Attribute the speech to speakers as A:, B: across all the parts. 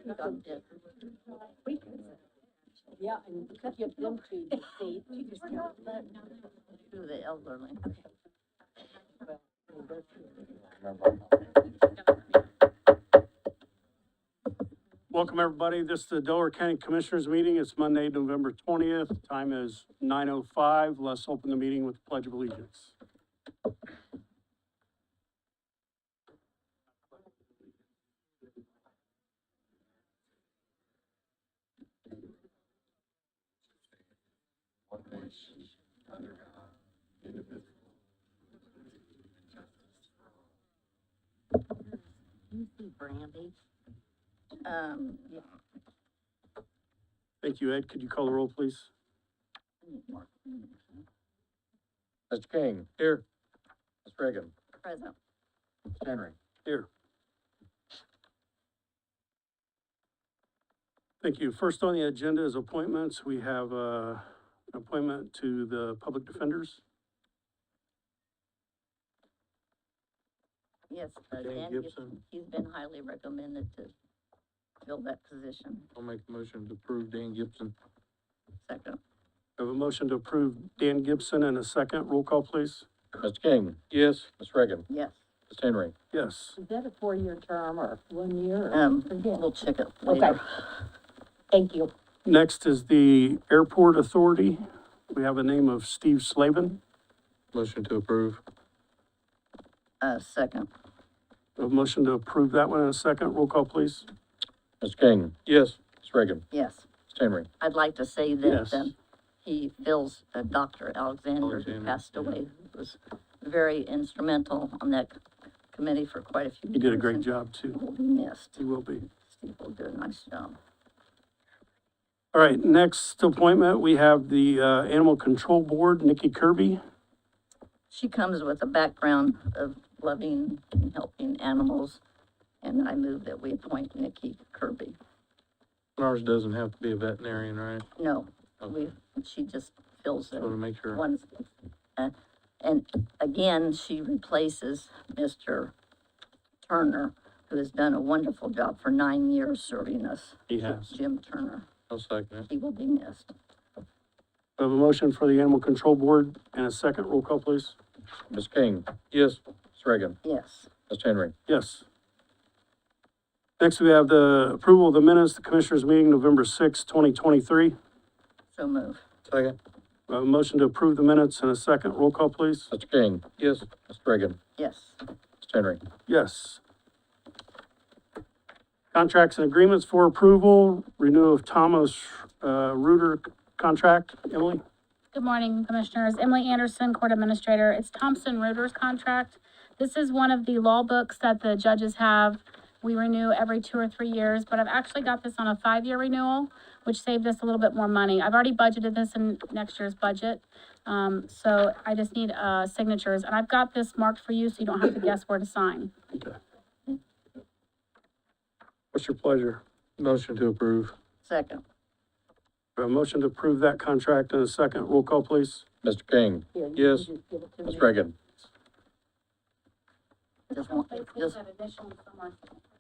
A: Yeah, and give them to the seat. You just tell them.
B: To the elderly.
C: Welcome, everybody. This is the Delaware County Commissioners meeting. It's Monday, November 20th. Time is 9:05. Let's open the meeting with the Pledge of Allegiance.
B: You see Brandy? Yeah.
C: Thank you, Ed. Could you call the roll, please?
D: Mr. King.
C: Here.
D: Ms. Reagan.
B: Present.
D: Mr. Henry.
C: Here. Thank you. First on the agenda is appointments. We have an appointment to the Public Defenders.
B: Yes,
D: Dan
B: Dan
D: Gibson.
B: Gibson, he's been highly recommended to fill that position.
D: I'll make a motion to approve Dan Gibson.
B: Second.
C: I have a motion to approve Dan Gibson and a second. Roll call, please.
D: Mr. King.
C: Yes.
D: Ms. Reagan.
B: Yes.
D: Mr. Henry.
C: Yes.
A: Is that a 4-year term or 1 year? Forget.
B: We'll check it
A: Okay.
B: later.
A: Thank you.
C: Next is the Airport Authority. We have a name of Steve Slavin.
D: Motion to approve.
B: Second.
C: A motion to approve that one in a second. Roll call, please.
D: Mr. King.
C: Yes.
D: Ms. Reagan.
B: Yes.
D: Mr. Henry.
B: I'd like to say
C: Yes.
B: that, he fills, Dr. Alexander, who
D: Alexander,
B: passed away, who was very instrumental on that committee for quite a few years.
C: He did a great
B: and
C: job, too.
B: Will be missed.
C: He will be.
B: Steve will do a nice job.
C: All right, next appointment, we have the Animal Control Board, Nikki Kirby.
B: She comes with a background of loving and helping animals, and I move that we appoint Nikki Kirby.
D: Ours doesn't have to be a veterinarian, right?
B: No, she just fills
D: So to
B: the
D: make sure.
B: one, and again, she replaces Mr. Turner, who has done a wonderful job for 9 years serving us.
C: He has.
B: Jim Turner.
D: I'll second it.
B: He will be missed.
C: We have a motion for the Animal Control Board and a second. Roll call, please.
D: Mr. King.
C: Yes.
D: Ms. Reagan.
B: Yes.
D: Mr. Henry.
C: Yes. Next, we have the approval of the minutes, the Commissioners' meeting, November 6, 2023.
B: So move.
D: Second.
C: We have a motion to approve the minutes and a second. Roll call, please.
D: Mr. King.
C: Yes.
D: Mr. Reagan.
B: Yes.
D: Mr. Henry.
C: Yes. Contracts and agreements for approval, renewal of Thomas Reuter contract. Emily?
E: Good morning, Commissioners. Emily Anderson, Court Administrator. It's Thompson Reuter's contract. This is one of the law books that the judges have. We renew every 2 or 3 years, but I've actually got this on a 5-year renewal, which saved us a little bit more money. I've already budgeted this in next year's budget. So I just need signatures, and I've got this marked for you so you don't have to guess where to sign.
C: Okay. What's your pleasure?
D: Motion to approve.
B: Second.
C: We have a motion to approve that contract and a second. Roll call, please.
D: Mr. King.
A: Here, you
C: Yes.
A: can just give it to
D: Ms.
A: me.
D: Reagan.
B: Just one, just,
E: That initial somewhere.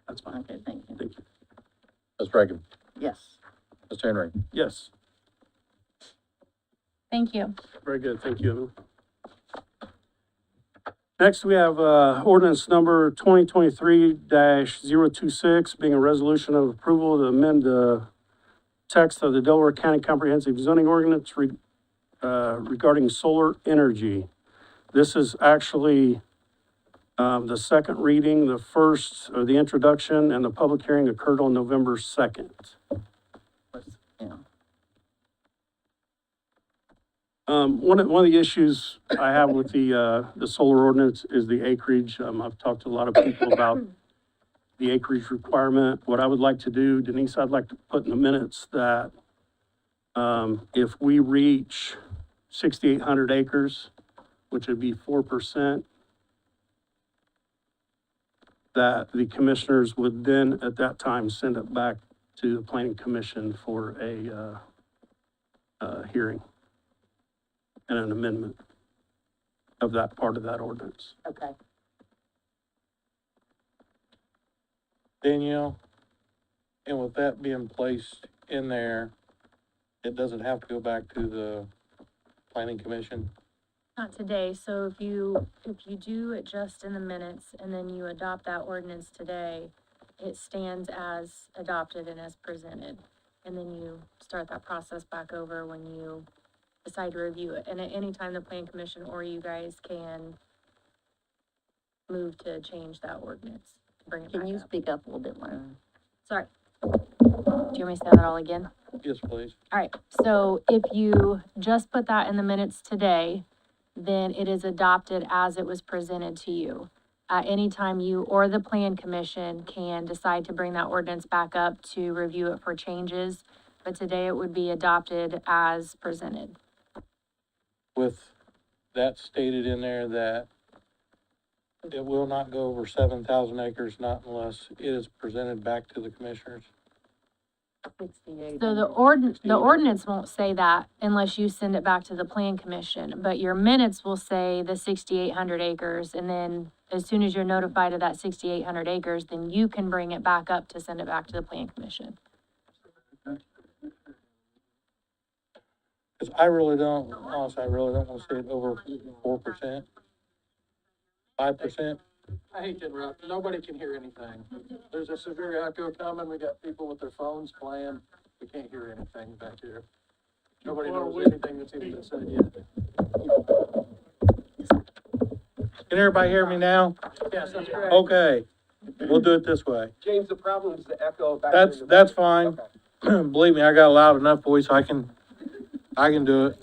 C: That's fine.
B: okay, thank you.
C: Thank you.
D: Ms. Reagan.
B: Yes.
D: Mr. Henry.
C: Yes.
E: Thank you.
C: Very good. Thank you, Emily. Next, we have ordinance number 2023-026, being a resolution of approval to amend the text of the Delaware County Comprehensive Zoning Ordinance regarding solar energy. This is actually the second reading. The first, or the introduction, and the public hearing occurred on November 2nd.
B: Yeah.
C: One of the issues I have with the solar ordinance is the acreage. I've talked to a lot of people about the acreage requirement. What I would like to do, Denise, I'd like to put in the minutes that, if we reach 6,800 acres, which would be 4%, that the commissioners would then, at that time, send it back to the planning commission for a hearing and an amendment of that part of that ordinance.
A: Okay.
D: Danielle,
F: And with that being placed in there, it doesn't have to go back to the planning commission?
E: Not today, so if you do adjust in the minutes and then you adopt that ordinance today, it stands as adopted and as presented. And then you start that process back over when you decide to review it. And at any time, the plan commission or you guys can move to change that ordinance, bring it back
B: Can you
E: up.
B: speak up a little bit, Myra?
E: Sorry. Do you want me to say that all again?
F: Yes, please.
E: All right, so if you just put that in the minutes today, then it is adopted as it was presented to you. At any time, you or the plan commission can decide to bring that ordinance back up to review it for changes, but today it would be adopted as presented.
F: With that stated in there that it will not go over 7,000 acres, not unless it is presented back to the commissioners.
E: So the ordinance won't say that unless you send it back to the plan commission, but your minutes will say the 6,800 acres, and then as soon as you're notified of that 6,800 acres, then you can bring it back up to send it back to the plan commission.
F: Cause I really don't, honestly, I really don't wanna see it over 4%. 5%.
D: I hate to interrupt, nobody can hear anything. There's a severe echo coming, we got people with their phones playing, we can't hear anything back here. Nobody knows anything that's even been said yet.
F: Can everybody hear me now?
D: Yes, that's correct.
F: Okay, we'll do it this way.
G: James, the problem is the echo back there.
F: That's fine.
G: Okay.
F: Believe me, I got a loud enough voice, I can do it.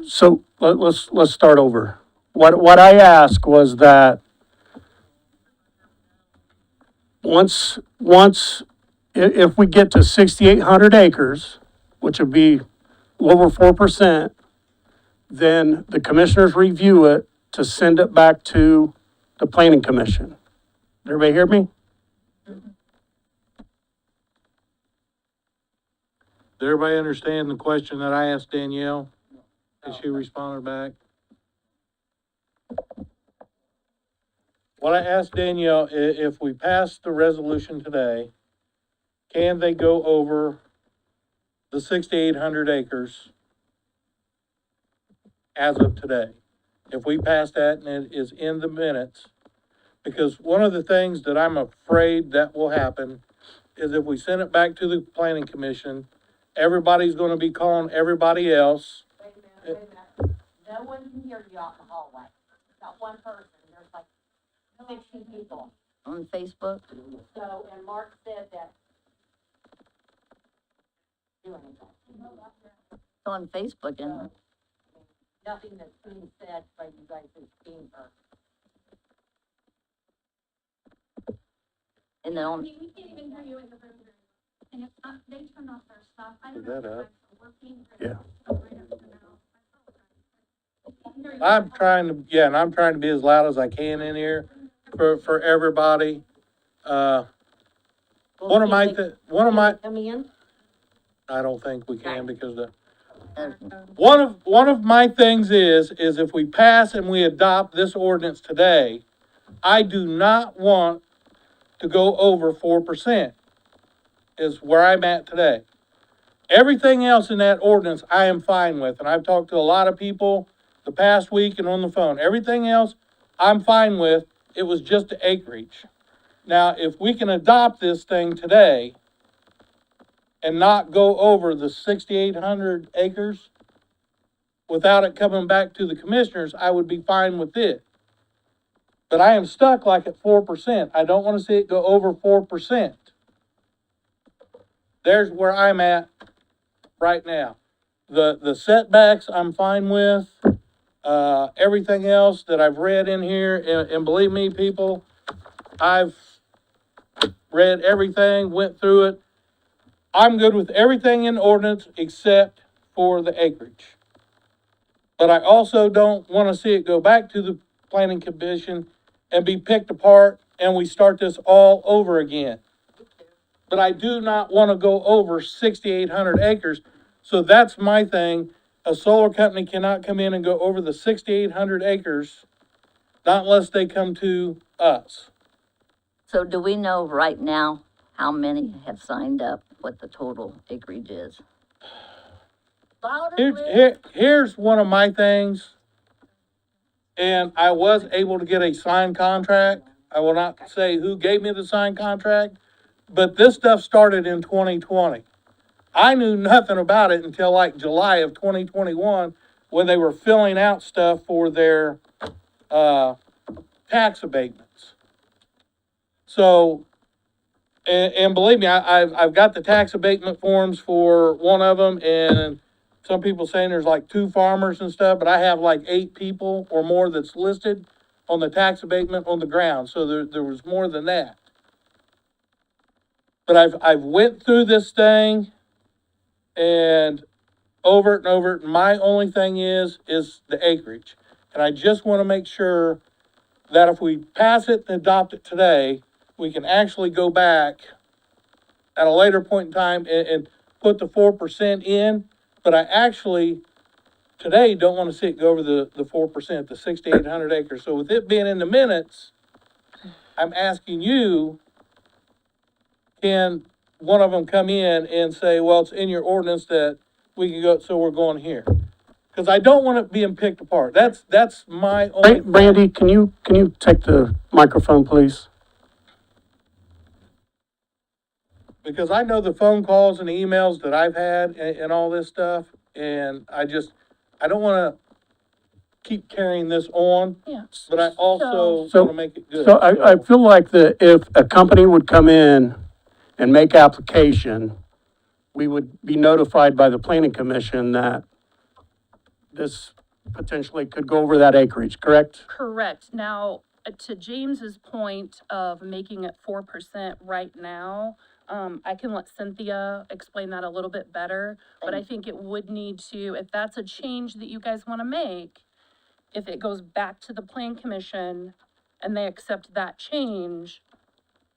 C: So let's start over. What I asked was that if we get to 6,800 acres, which would be over 4%, then the commissioners review it to send it back to the planning commission. Did everybody hear me?
F: Did everybody understand the question that I asked Danielle? Did she respond back? What I asked Danielle, if we pass the resolution today, can they go over the 6,800 acres as of today? If we pass that and it is in the minutes, because one of the things that I'm afraid that will happen is if we send it back to the planning commission, everybody's gonna be calling everybody else.
A: Wait a minute. No one can hear you out in the hallway. Not one person. There's like 60 people.
B: On Facebook?
A: So, and Mark said that. Do anything.
B: It's on Facebook, and
A: Nothing that's being said by you guys is being heard.
B: and then on,
E: We can't even hear you in the room. And it's not, they turn off their stuff. I
F: Is that up?
C: Yeah.
F: I'm trying to, yeah, and I'm trying to be as loud as I can in here for everybody. One of my,
A: Come in?
F: I don't think we can because the,
B: uh,
F: one of my things is if we pass and we adopt this ordinance today, I do not want to go over 4%, is where I'm at today. Everything else in that ordinance, I am fine with, and I've talked to a lot of people the past week and on the phone. Everything else, I'm fine with. It was just the acreage. Now, if we can adopt this thing today and not go over the 6,800 acres without it coming back to the commissioners, I would be fine with it. But I am stuck like at 4%. I don't want to see it go over 4%. There's where I'm at right now. The setbacks, I'm fine with. Everything else that I've read in here, and believe me, people, I've read everything, went through it. I'm good with everything in ordinance except for the acreage. But I also don't want to see it go back to the planning commission and be picked apart and we start this all over again. But I do not want to go over 6,800 acres. So that's my thing. A solar company cannot come in and go over the 6,800 acres, not unless they come to us.
B: so do we know right now how many have signed up, what the total acreage is.
F: Here's one of my things. And I was able to get a signed contract. I will not say who gave me the signed contract, but this stuff started in 2020. I knew nothing about it until like July of 2021, when they were filling out stuff for their, tax abatements. So, and believe me, I've got the tax abatement forms for one of them, and some people saying there's like 2 farmers and stuff, but I have like 8 people or more that's listed on the tax abatement on the ground, so there was more than that. But I've went through this thing and over it and over it, and my only thing is the acreage. And I just wanna make sure that if we pass it and adopt it today, we can actually go back at a later point in time and put the 4% in. But I actually, today, don't wanna see it go over the 4%, the 6,800 acres. So with it being in the minutes, I'm asking you, can one of them come in and say, well, it's in your ordinance that we can go, so we're going here? Cause I don't want it being picked apart. That's my only.
C: Brandy, can you take the microphone, please?
F: Because I know the phone calls and the emails that I've had and all this stuff, and I don't wanna keep carrying this on,
E: Yeah.
F: but I also
C: So-
F: wanna make it good.
C: So I feel like if a company would come in and make application, we would be notified by the planning commission that this potentially could go over that acreage, correct?
H: Correct. Now, to James's point of making it 4% right now, I can let Cynthia explain that a little bit better, but I think it would need to, if that's a change that you guys want to make, if it goes back to the plan commission and they accept that change,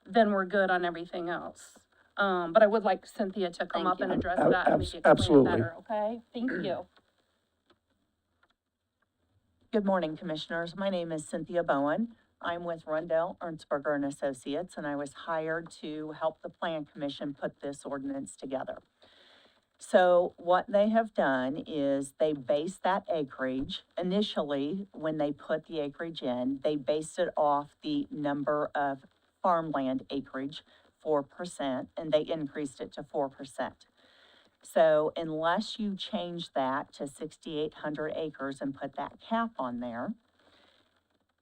H: then we're good on everything else. But I would like Cynthia to come
B: Thank
H: up and
B: you.
H: address that and maybe explain it
C: Absolutely.
H: better, okay? Thank you.
A: Good morning, Commissioners. My name is Cynthia Bowen. I'm with Rundell, Ernstberger and Associates, and I was hired to help the Plan Commission put this ordinance together. So what they have done is they base that acreage, initially, when they put the acreage in, they based it off the number of farmland acreage, 4%, and they increased it to 4%. So unless you change that to 6,800 acres and put that cap on there,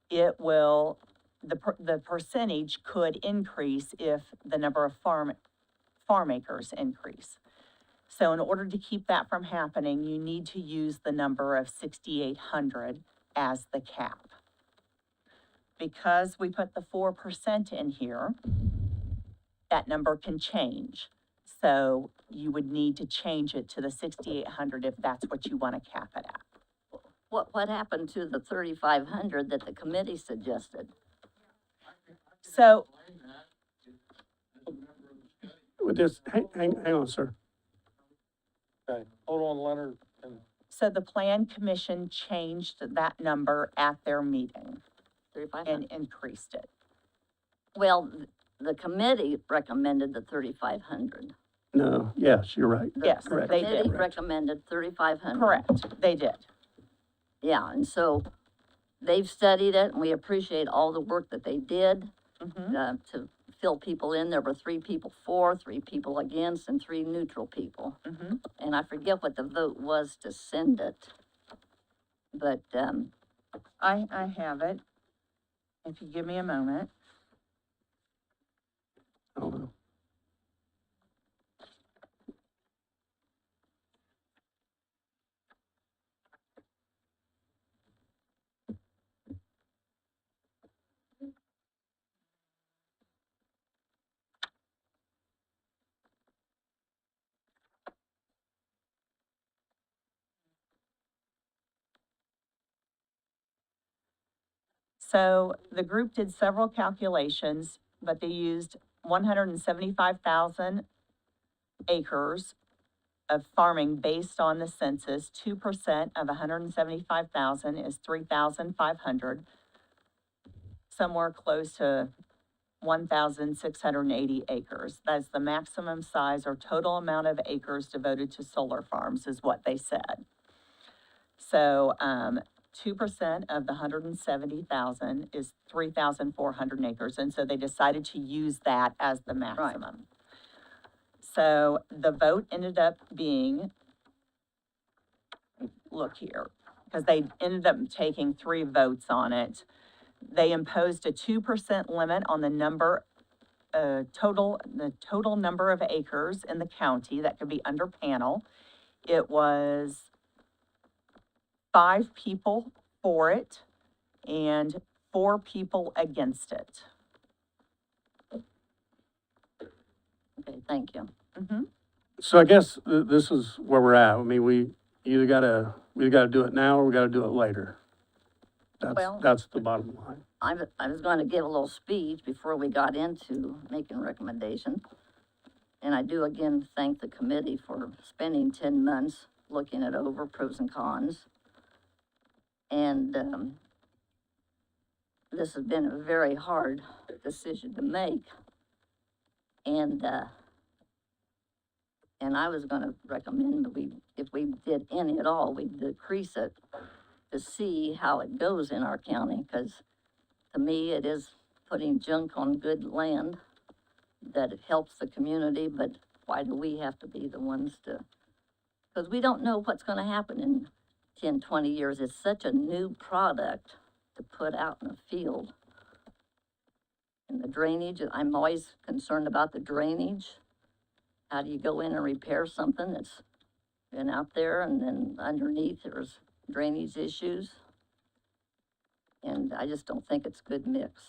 A: it will, the percentage could increase if the number of farm acres increase. So in order to keep that from happening, you need to use the number of 6,800 as the cap. Because we put the 4% in here, that number can change. So you would need to change it to the 6,800 if that's what you want to cap it at.
B: What happened to the 3,500 that the committee suggested?
A: So,
C: With this, hang on, sir.
F: Okay, hold on, Leonard, and
A: so the Plan Commission changed that number at their meeting
B: 3,500?
A: and increased it.
B: Well, the committee recommended the 3,500.
C: No, yes, you're right.
A: Yes,
C: Correct.
A: they
B: Committee
A: did.
B: recommended 3,500.
A: Correct, they did.
B: Yeah, and so they've studied it, and we appreciate all the work that they did to fill people in. There were 3 people for, 3 people against, and 3 neutral people. And I forget what the vote was to send it. But,
A: I have it. If you give me a moment.
C: I don't know.
A: So the group did several calculations, but they used 175,000 acres of farming based on the census. 2% of 175,000 is 3,500. Somewhere close to 1,680 acres. That's the maximum size or total amount of acres devoted to solar farms is what they said. So, 2% of the 170,000 is 3,400 acres, and so they decided to use that as the maximum. So the vote ended up being, look here, because they ended up taking 3 votes on it. They imposed a 2% limit on the total number of acres in the county that could be under panel. It was 5 people for it and 4 people against it.
B: Okay, thank you.
C: So I guess this is where we're at. I mean, we either gotta do it now or we gotta do it later.
B: Well-
C: That's the bottom line.
B: I was going to give a little speech before we got into making recommendations. And I do again thank the committee for spending 10 months looking it over, pros and cons. And, this has been a very hard decision to make. And I was gonna recommend that if we did any at all, we decrease it to see how it goes in our county, because to me, it is putting junk on good land, that it helps the community, but why do we have to be the ones to? Because we don't know what's gonna happen in 10, 20 years. It's such a new product to put out in the field. And the drainage, I'm always concerned about the drainage. How do you go in and repair something that's been out there and then underneath there's drainage issues? And I just don't think it's a good mix.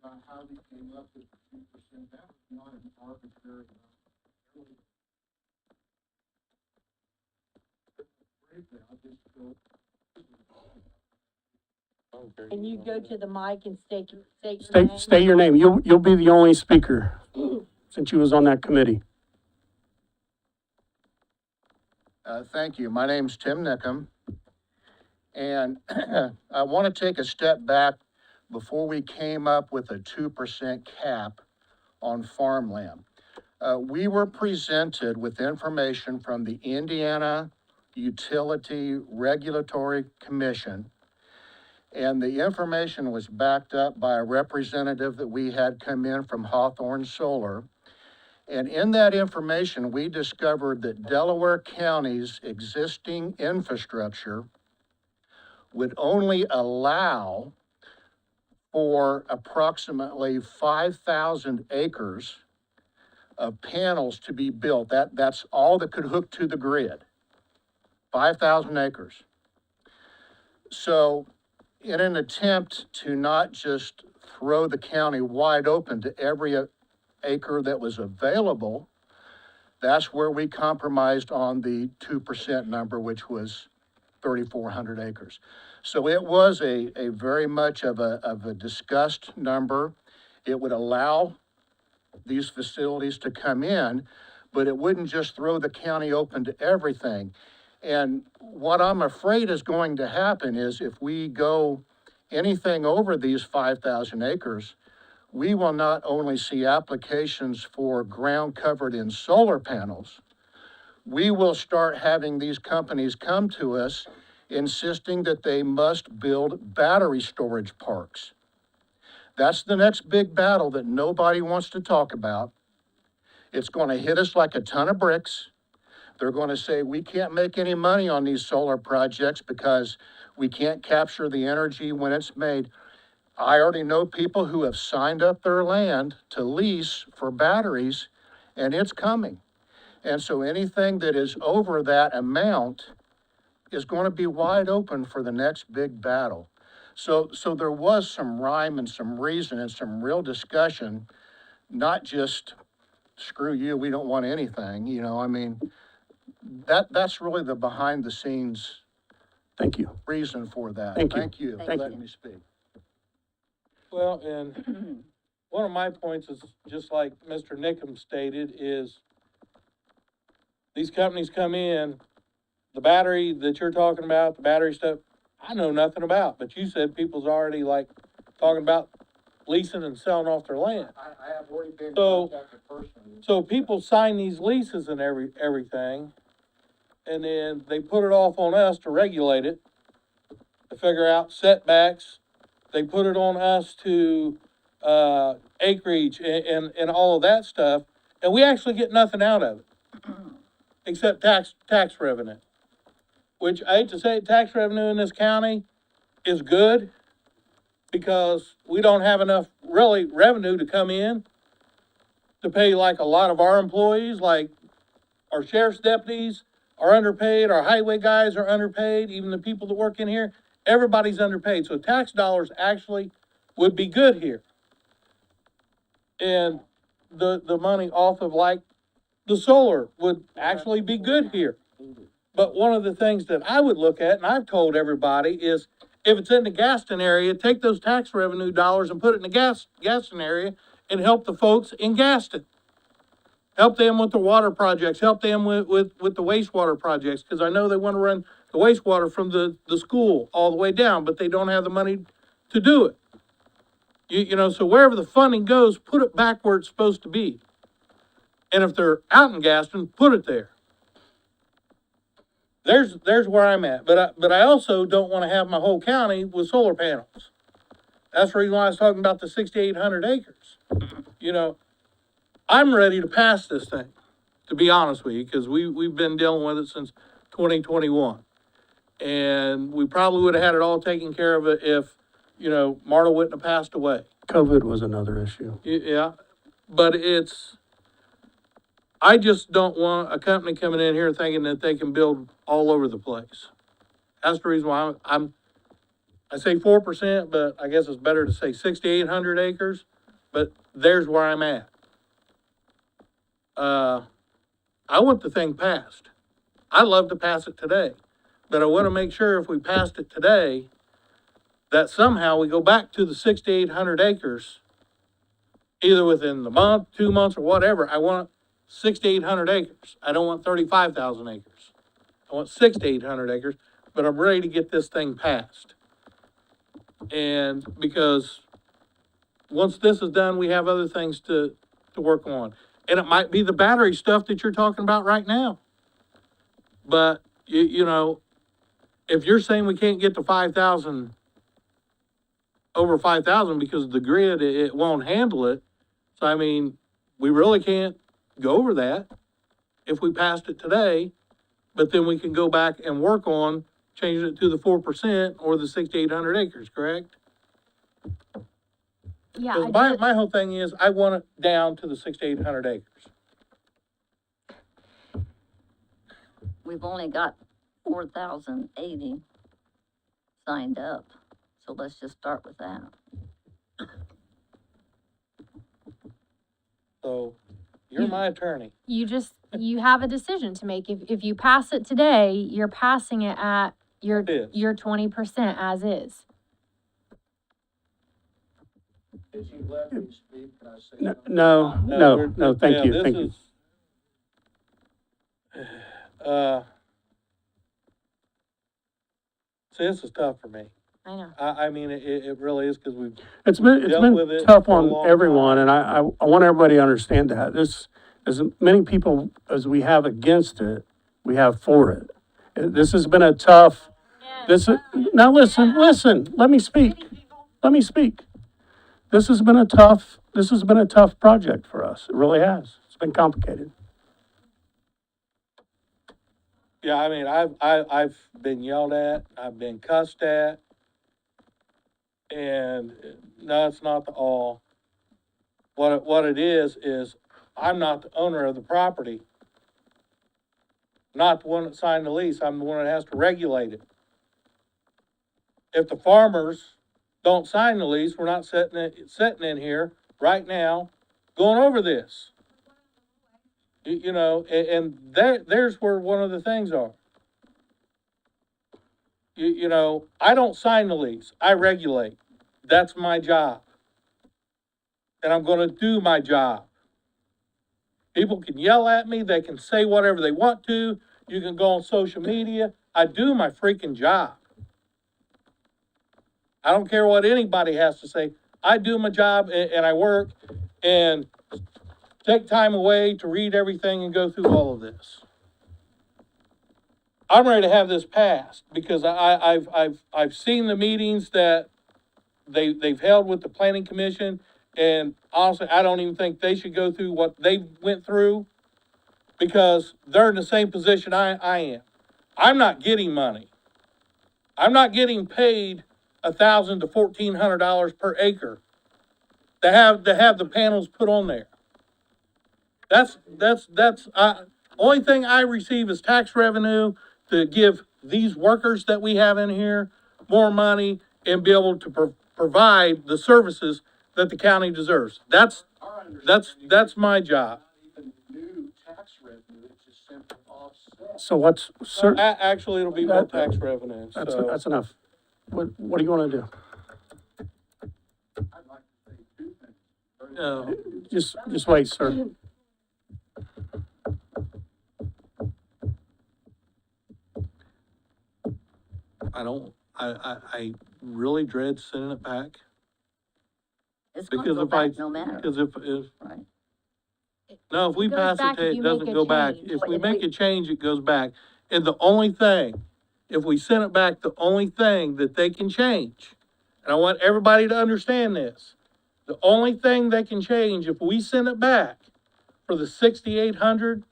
D: About how they came up with the 2%, that was not an arbitrary
I: Can you go to the mic and state your name?
C: State your name. You'll be the only speaker since you was on that committee.
G: Thank you. My name's Tim Nickum. And I want to take a step back before we came up with a 2% cap on farmland. We were presented with information from the Indiana Utility Regulatory Commission. And the information was backed up by a representative that we had come in from Hawthorne Solar. And in that information, we discovered that Delaware County's existing infrastructure would only allow for approximately 5,000 acres of panels to be built. That's all that could hook to the grid, 5,000 acres. So in an attempt to not just throw the county wide open to every acre that was available, that's where we compromised on the 2% number, which was 3,400 acres. So it was a very much of a discussed number. It would allow these facilities to come in, but it wouldn't just throw the county open to everything. And what I'm afraid is going to happen is if we go anything over these 5,000 acres, we will not only see applications for ground covered in solar panels, we will start having these companies come to us insisting that they must build battery storage parks. That's the next big battle that nobody wants to talk about. It's going to hit us like a ton of bricks. They're going to say, we can't make any money on these solar projects because we can't capture the energy when it's made. I already know people who have signed up their land to lease for batteries, and it's coming. And so anything that is over that amount is going to be wide open for the next big battle. So there was some rhyme and some reason and some real discussion, not just screw you, we don't want anything, you know, I mean, that's really the behind the scenes
C: Thank you.
G: reason for that.
C: Thank you.
G: Thank you for
B: Thank
G: letting
B: you.
G: me speak.
F: Well, and one of my points is, just like Mr. Nickum stated, is these companies come in, the battery that you're talking about, the battery stuff, I know nothing about, but you said people's already like talking about leasing and selling off their land.
D: I have already been
F: So-
D: contacted personally.
F: So people sign these leases and everything, and then they put it off on us to regulate it, to figure out setbacks. They put it on us to, acreage and all of that stuff, and we actually get nothing out of it. Except tax revenue. Which I hate to say, it, tax revenue in this county is good, because we don't have enough really revenue to come in to pay like a lot of our employees, like our sheriff's deputies are underpaid, our highway guys are underpaid, even the people that work in here, everybody's underpaid. So tax dollars actually would be good here. And the money off of like the solar would actually be good here. But one of the things that I would look at, and I've told everybody, is if it's in the Gaston area, take those tax revenue dollars and put it in the Gaston area and help the folks in Gaston. Help them with the water projects, help them with the wastewater projects, because I know they want to run the wastewater from the school all the way down, but they don't have the money to do it. You know, so wherever the funding goes, put it back where it's supposed to be. And if they're out in Gaston, put it there. There's where I'm at, but I also don't want to have my whole county with solar panels. That's the reason why I was talking about the 6,800 acres. You know, I'm ready to pass this thing, to be honest with you, because we've been dealing with it since 2021. And we probably would have had it all taken care of if, you know, Marta wouldn't have passed away.
C: COVID was another issue.
F: Yeah, but I just don't want a company coming in here thinking that they can build all over the place. That's the reason why I say 4%, but I guess it's better to say 6,800 acres, but there's where I'm at. I want the thing passed. I'd love to pass it today, but I want to make sure if we passed it today, that somehow we go back to the 6,800 acres, either within the month, 2 months, or whatever. I want 6,800 acres. I don't want 35,000 acres. I want 6,800 acres, but I'm ready to get this thing passed. And because once this is done, we have other things to work on. And it might be the battery stuff that you're talking about right now. But, you know, if you're saying we can't get to 5,000, over 5,000 because of the grid, it won't handle it. So, I mean, we really can't go over that if we passed it today, but then we can go back and work on changing it to the 4% or the 6,800 acres, correct?
E: Yeah,
F: Because my whole thing is, I want it down to the 6,800 acres.
B: We've only got 4,080 signed up, so let's just start with that.
F: So, you're my attorney.
J: You have a decision to make. If you pass it today, you're passing it at
F: It is.
J: your 20% as is.
D: As you let me speak, can I say
C: No,
D: something?
C: no, thank
F: Yeah,
C: you,
F: this
C: thank you.
F: is- See, this is tough for me.
J: I know.
F: I mean, it really is, because we've,
C: It's
F: dealt with
C: been
F: it
C: tough
F: for a
C: on
F: long
C: everyone,
F: time.
C: and I want everybody to understand that. This, as many people as we have against it, we have for it. This has been a tough, now listen, let me speak. This has been a tough project for us. It really has. It's been complicated.
F: yeah, I mean, I've been yelled at, I've been cussed at. And no, it's not the all. What it is I'm not the owner of the property. Not the one that signed the lease, I'm the one that has to regulate it. If the farmers don't sign the lease, we're not sitting in here right now going over this. You know, and there's where one of the things are. You know, I don't sign the lease, I regulate. That's my job. And I'm gonna do my job. People can yell at me, they can say whatever they want to, you can go on social media. I do my freaking job. I don't care what anybody has to say. I do my job and I work and take time away to read everything and go through all of this. I'm ready to have this passed because I've seen the meetings that they've held with the planning commission. And honestly, I don't even think they should go through what they went through because they're in the same position I am. I'm not getting money. I'm not getting paid $1,000 to $1,400 per acre to have the panels put on there. That's only thing I receive is tax revenue to give these workers that we have in here more money and be able to provide the services that the county deserves. That's my job.
G: Even new tax revenue, it's just simply offset.
C: So what's, sir,
F: Actually, it'll be more tax revenue, so.
C: that's enough. What do you wanna do?
G: I'd like to say two things.
F: No.
C: Just wait, sir.
F: I really dread sending it back.
B: It's gonna
F: Because
B: go
F: if I,
B: back no matter,
F: because if,
B: right?
F: no, if we
J: It goes
F: pass
J: back
F: it,
J: if
F: it
J: you
F: doesn't
J: make a
F: go back.
J: change.
F: If
B: But
F: we
B: if
F: make
B: we-
F: a change, it goes back. And the only thing, if we send it back, the only thing that they can change, and I want everybody to understand this, the only thing they can change if we send it back for the 6,800,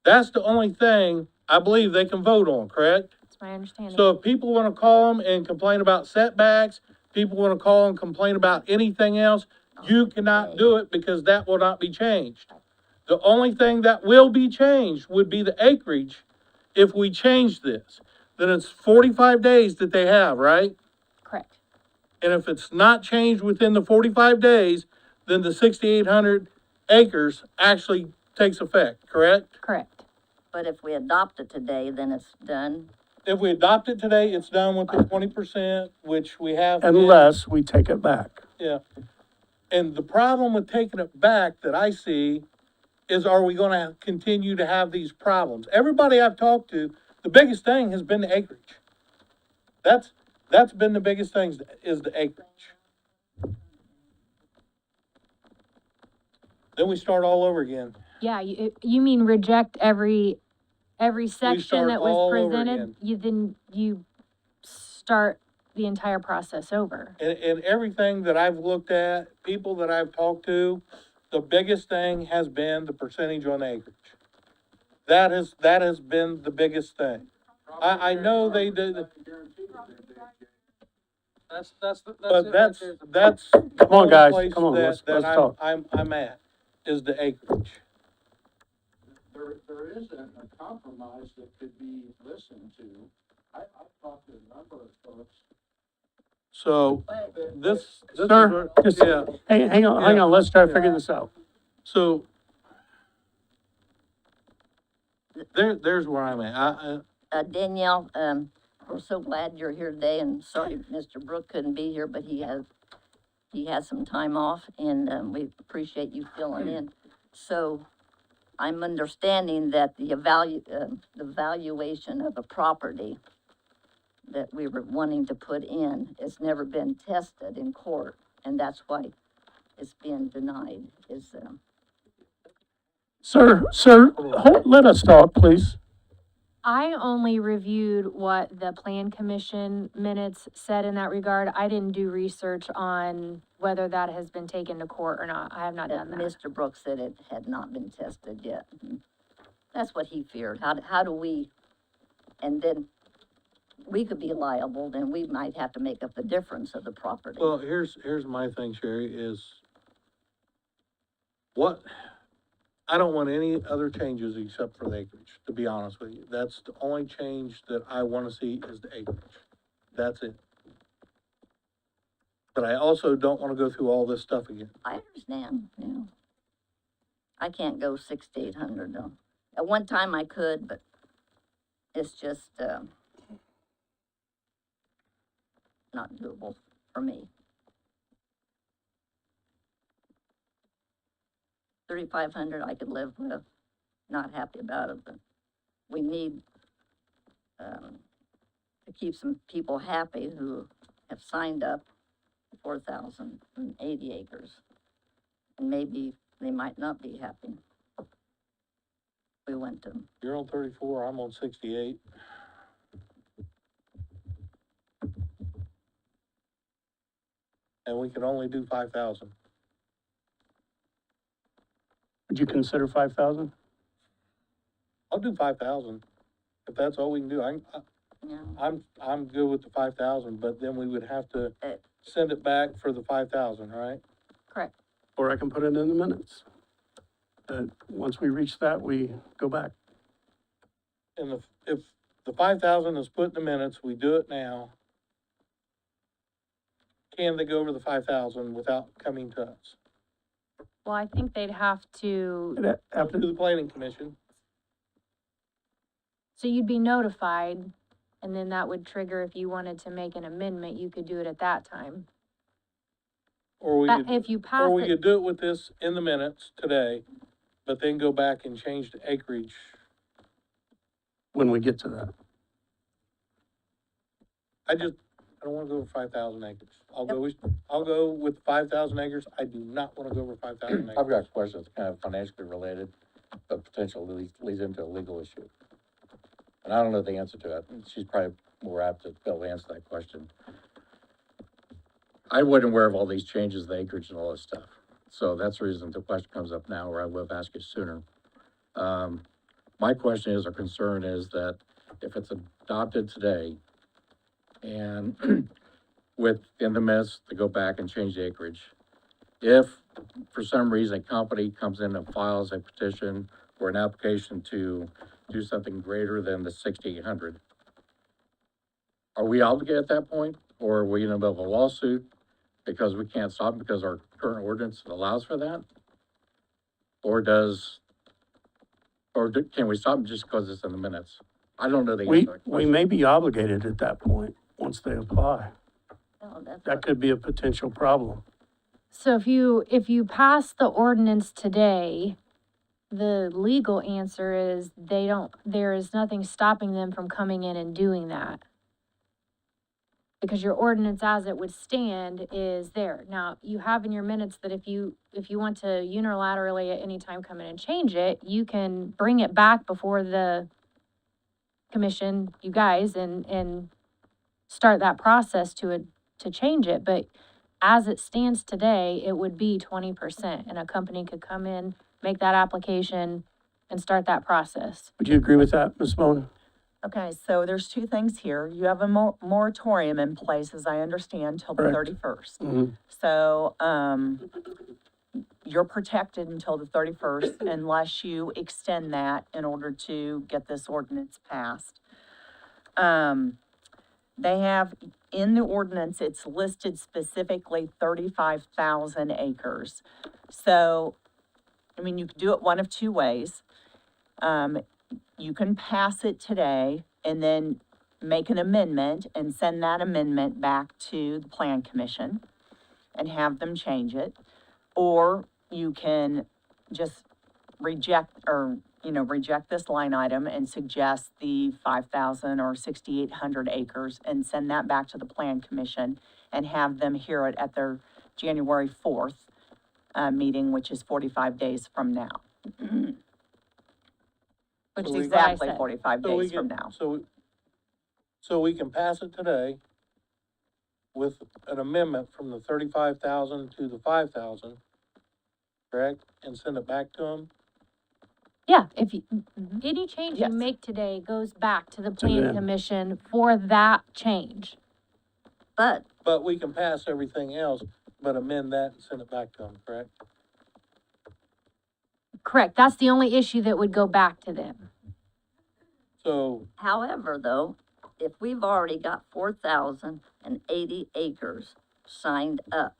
F: that's the only thing I believe they can vote on, correct?
J: That's my understanding.
F: So if people wanna call them and complain about setbacks, people wanna call and complain about anything else, you cannot do it because that will not be changed. The only thing that will be changed would be the acreage if we change this. Then it's 45 days that they have, right?
J: Correct.
F: And if it's not changed within the 45 days, then the 6,800 acres actually takes effect, correct?
J: Correct.
B: But if we adopt it today, then it's done.
F: If we adopt it today, it's done with the 20%, which we have.
C: Unless we take it back.
F: Yeah. And the problem with taking it back that I see is, are we gonna continue to have these problems? Everybody I've talked to, the biggest thing has been the acreage. That's been the biggest thing, is the acreage. Then we start all over again.
J: Yeah, you mean reject every section
F: start
J: that
F: all
J: was
F: over
J: presented?
F: again.
J: You start the entire process over.
F: And everything that I've looked at, people that I've talked to, the biggest thing has been the percentage on acreage. That has been the biggest thing. I know they did,
D: That's it
F: but
D: right
F: that's
D: there.
F: the
C: Come on,
F: only
C: guys,
F: place
C: come on,
F: that-
C: let's
F: that
C: talk.
F: I'm at, is the acreage.
G: There is a compromise that could be listened to. I've talked to a number of folks.
F: So, this is
C: Sir,
F: where-
C: just-
F: yeah,
C: Hey, hang on, let's try to figure this out.
F: so. There's where I'm at.
B: Danielle, we're so glad you're here today, and sorry Mr. Brook couldn't be here, but he has some time off, and, we appreciate you filling in. So, I'm understanding that the valuation of a property that we were wanting to put in has never been tested in court, and that's why it's being denied,
C: Sir, let us talk, please.
J: I only reviewed what the Plan Commission minutes said in that regard. I didn't do research on whether that has been taken to court or not. I have not
B: that
J: done that.
B: Mr. Brooks said it had not been tested yet. That's what he feared. How do we, and then we could be liable, then we might have to make up the difference of the property.
F: Well, here's my thing, Sherry, is what, I don't want any other changes except for the acreage, to be honest with you. That's the only change that I wanna see is the acreage. That's it. But I also don't wanna go through all this stuff again.
B: I understand, yeah. I can't go 6,800 though. At one time I could, but it's just, not doable for me. 3,500 I could live with, not happy about it, but we need, to keep some people happy who have signed up for 4,080 acres. And maybe they might not be happy. We went to,
F: You're on 34, I'm on 68. And we can only do 5,000.
C: Would you consider 5,000?
F: I'll do 5,000. If that's all we can do,
B: yeah,
F: I'm good with the 5,000, but then we would have to
B: Uh,
F: send it back for the 5,000, right?
J: Correct.
C: Or I can put it in the minutes. Once we reach that, we go back.
F: And if the 5,000 is put in the minutes, we do it now. Can they go over the 5,000 without coming to us?
J: Well, I think they'd have to,
F: To
C: After,
F: the planning commission,
J: so you'd be notified, and then that would trigger if you wanted to make an amendment, you could do it at that time.
F: or we
J: But
F: could,
J: if you pass
F: or we
J: it,
F: could do it with this in the minutes today, but then go back and change the acreage.
C: when we get to that.
F: I don't wanna go over 5,000 acres. I'll go with 5,000 acres. I do not wanna go over 5,000
K: I've
F: acres.
K: got a question that's kind of financially related, but potentially leads into a legal issue. And I don't know the answer to it. She's probably more apt to be able to answer that question. I wasn't aware of all these changes, the acreage and all this stuff. So that's the reason the question comes up now, or I would have asked you sooner. My question is, or concern is that if it's adopted today and in the minutes to go back and change the acreage, if for some reason a company comes in and files a petition or an application to do something greater than the 6,800, are we obligated at that point? Or are we in the middle of a lawsuit because we can't stop because our current ordinance allows for that? Or can we stop them just because it's in the minutes? I don't know the answer
C: We,
K: to that
C: we
K: question.
C: may be obligated at that point, once they apply.
B: no, that's
C: That
B: what,
C: could be a potential problem.
J: so if you pass the ordinance today, the legal answer is there is nothing stopping them from coming in and doing that. Because your ordinance as it would stand is there. Now, you have in your minutes that if you want to unilaterally at any time come in and change it, you can bring it back before the commission, you guys, and start that process to change it. But as it stands today, it would be 20%, and a company could come in, make that application, and start that process.
C: Would you agree with that, Ms. Bowen?
A: Okay, so there's two things here. You have a moratorium in place, as I understand, till the
C: Correct.
A: 31st.
C: Mhm.
A: So, you're protected until the 31st unless you extend that in order to get this ordinance passed. They have, in the ordinance, it's listed specifically 35,000 acres. So, I mean, you could do it one of two ways. You can pass it today and then make an amendment and send that amendment back to the Plan Commission and have them change it. Or you can just reject this line item and suggest the 5,000 or 6,800 acres and send that back to the Plan Commission and have them hear it at their January 4th meeting, which is 45 days from now. Which
F: So
A: is
F: we-
A: exactly
J: said.
A: 45
F: So we
A: days from
F: can-
A: now.
F: So we can pass it today with an amendment from the 35,000 to the 5,000, correct? And send it back to them?
J: Yeah, if you, any change you
A: Yes.
J: make today goes back to the
C: To
J: plan
C: them.
J: commission for that change.
B: but
F: But we can pass everything else, but amend that and send it back to them, correct?
J: Correct, that's the only issue that would go back to them.
F: So,
B: however, though, if we've already got 4,080 acres signed up,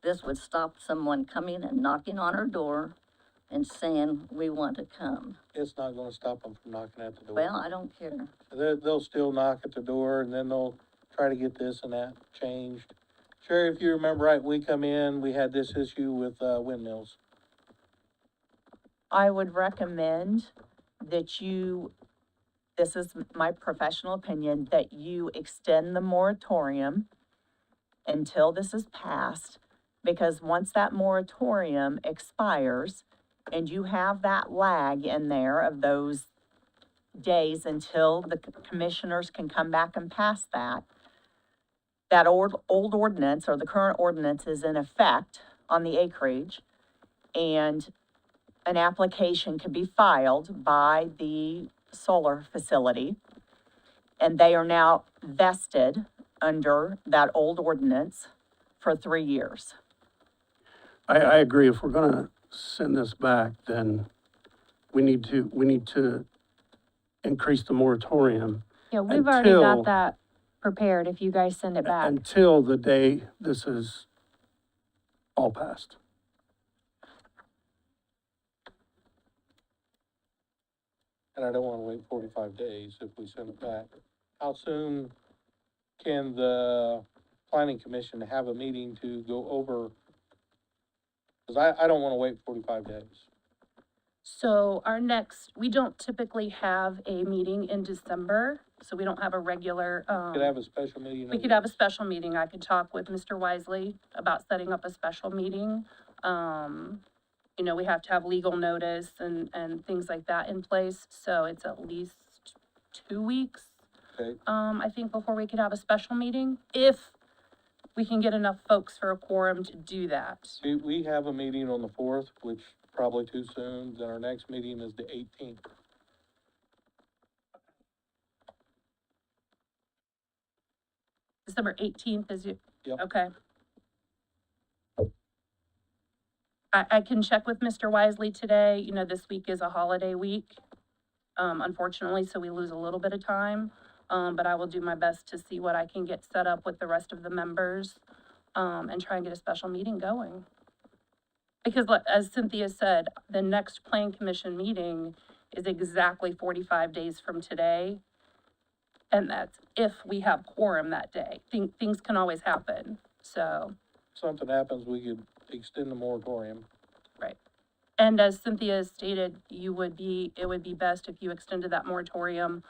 B: this would stop someone coming and knocking on our door and saying, we want to come.
F: it's not gonna stop them from knocking at the door.
B: Well, I don't care.
F: They'll still knock at the door and then they'll try to get this and that changed. Sherry, if you remember right, we come in, we had this issue with, windmills.
A: I would recommend that you, this is my professional opinion, that you extend the moratorium until this is passed, because once that moratorium expires and you have that lag in there of those days until the commissioners can come back and pass that, that old ordinance or the current ordinance is in effect on the acreage, and an application could be filed by the solar facility, and they are now vested under that old ordinance for 3 years.
C: I agree. If we're gonna send this back, then we need to increase the moratorium
J: Yeah, we've already
C: Until-
J: got that prepared if you guys send it back.
C: until the day this is all passed.
F: And I don't wanna wait 45 days if we send it back. How soon can the planning commission have a meeting to go over? Cause I don't wanna wait 45 days.
H: So our next, we don't typically have a meeting in December, so we don't have a regular,
F: Could have a special meeting.
H: we could have a special meeting. I could talk with Mr. Wisely about setting up a special meeting. You know, we have to have legal notice and things like that in place, so it's at least 2 weeks.
F: Okay.
H: I think before we could have a special meeting, if we can get enough folks for a quorum to do that.
F: We have a meeting on the 4th, which probably too soon, then our next meeting is the 18th.
H: December 18th is you?
F: Yep.
H: Okay. I can check with Mr. Wisely today. You know, this week is a holiday week, unfortunately, so we lose a little bit of time. But I will do my best to see what I can get set up with the rest of the members, and try and get a special meeting going. Because as Cynthia said, the next plan commission meeting is exactly 45 days from today. And that's if we have quorum that day. Things can always happen, so.
F: Something happens, we could extend the moratorium.
H: And as Cynthia stated, it would be best if you extended that moratorium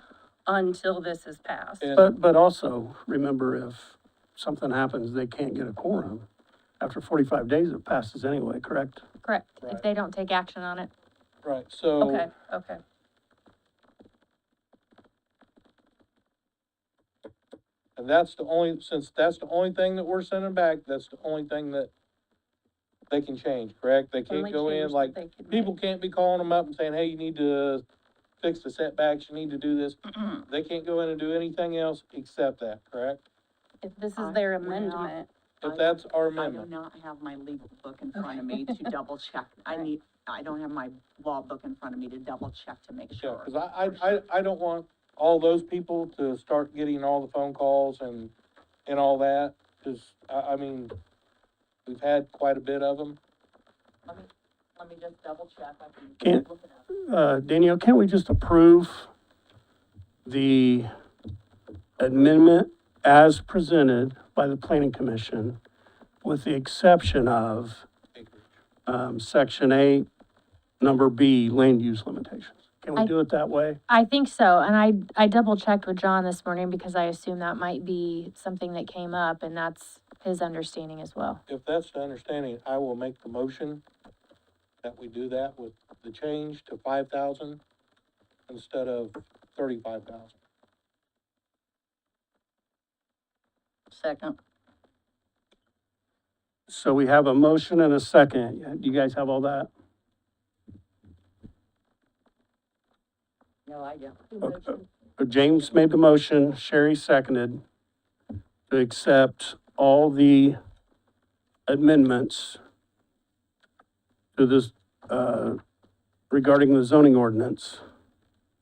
H: until this is passed.
F: And
C: But also, remember, if something happens, they can't get a quorum. After 45 days, it passes anyway, correct?
J: Correct,
F: Right.
J: if they don't take action on it.
F: right, so.
H: Okay.
F: And that's the only, since that's the only thing that we're sending back, that's the only thing that they can change, correct? They can't
H: Only
F: go in,
H: change that
F: like,
H: they could
F: people can't be calling them up and saying, hey, you need to fix the setbacks, you need to do this.
H: make.
F: They can't go in and do anything else except that, correct?
H: If this is
A: I
H: their
A: will not-
H: amendment,
F: If that's our
A: I do
F: amendment.
A: not have my legal book in front of me to double check. I don't have my law book in front of me to double check to make
F: Yeah,
A: sure.
F: cause I don't want all those people to start getting all the phone calls and all that, cause I mean, we've had quite a bit of them.
A: Let me just double check. I can
C: Can't-
A: look it up.
C: Danielle, can't we just approve the amendment as presented by the planning commission with the exception of, section 8, number B, land use limitations? Can we
J: I-
C: do it that way?
J: I think so, and I double checked with John this morning because I assume that might be something that came up, and that's his understanding as well.
F: If that's the understanding, I will make the motion that we do that with the change to 5,000 instead of 35,000.
B: Second.
C: So we have a motion and a second. Do you guys have all that?
A: No, I don't.
C: James made the motion, Sherry seconded to accept all the amendments to this, regarding the zoning ordinance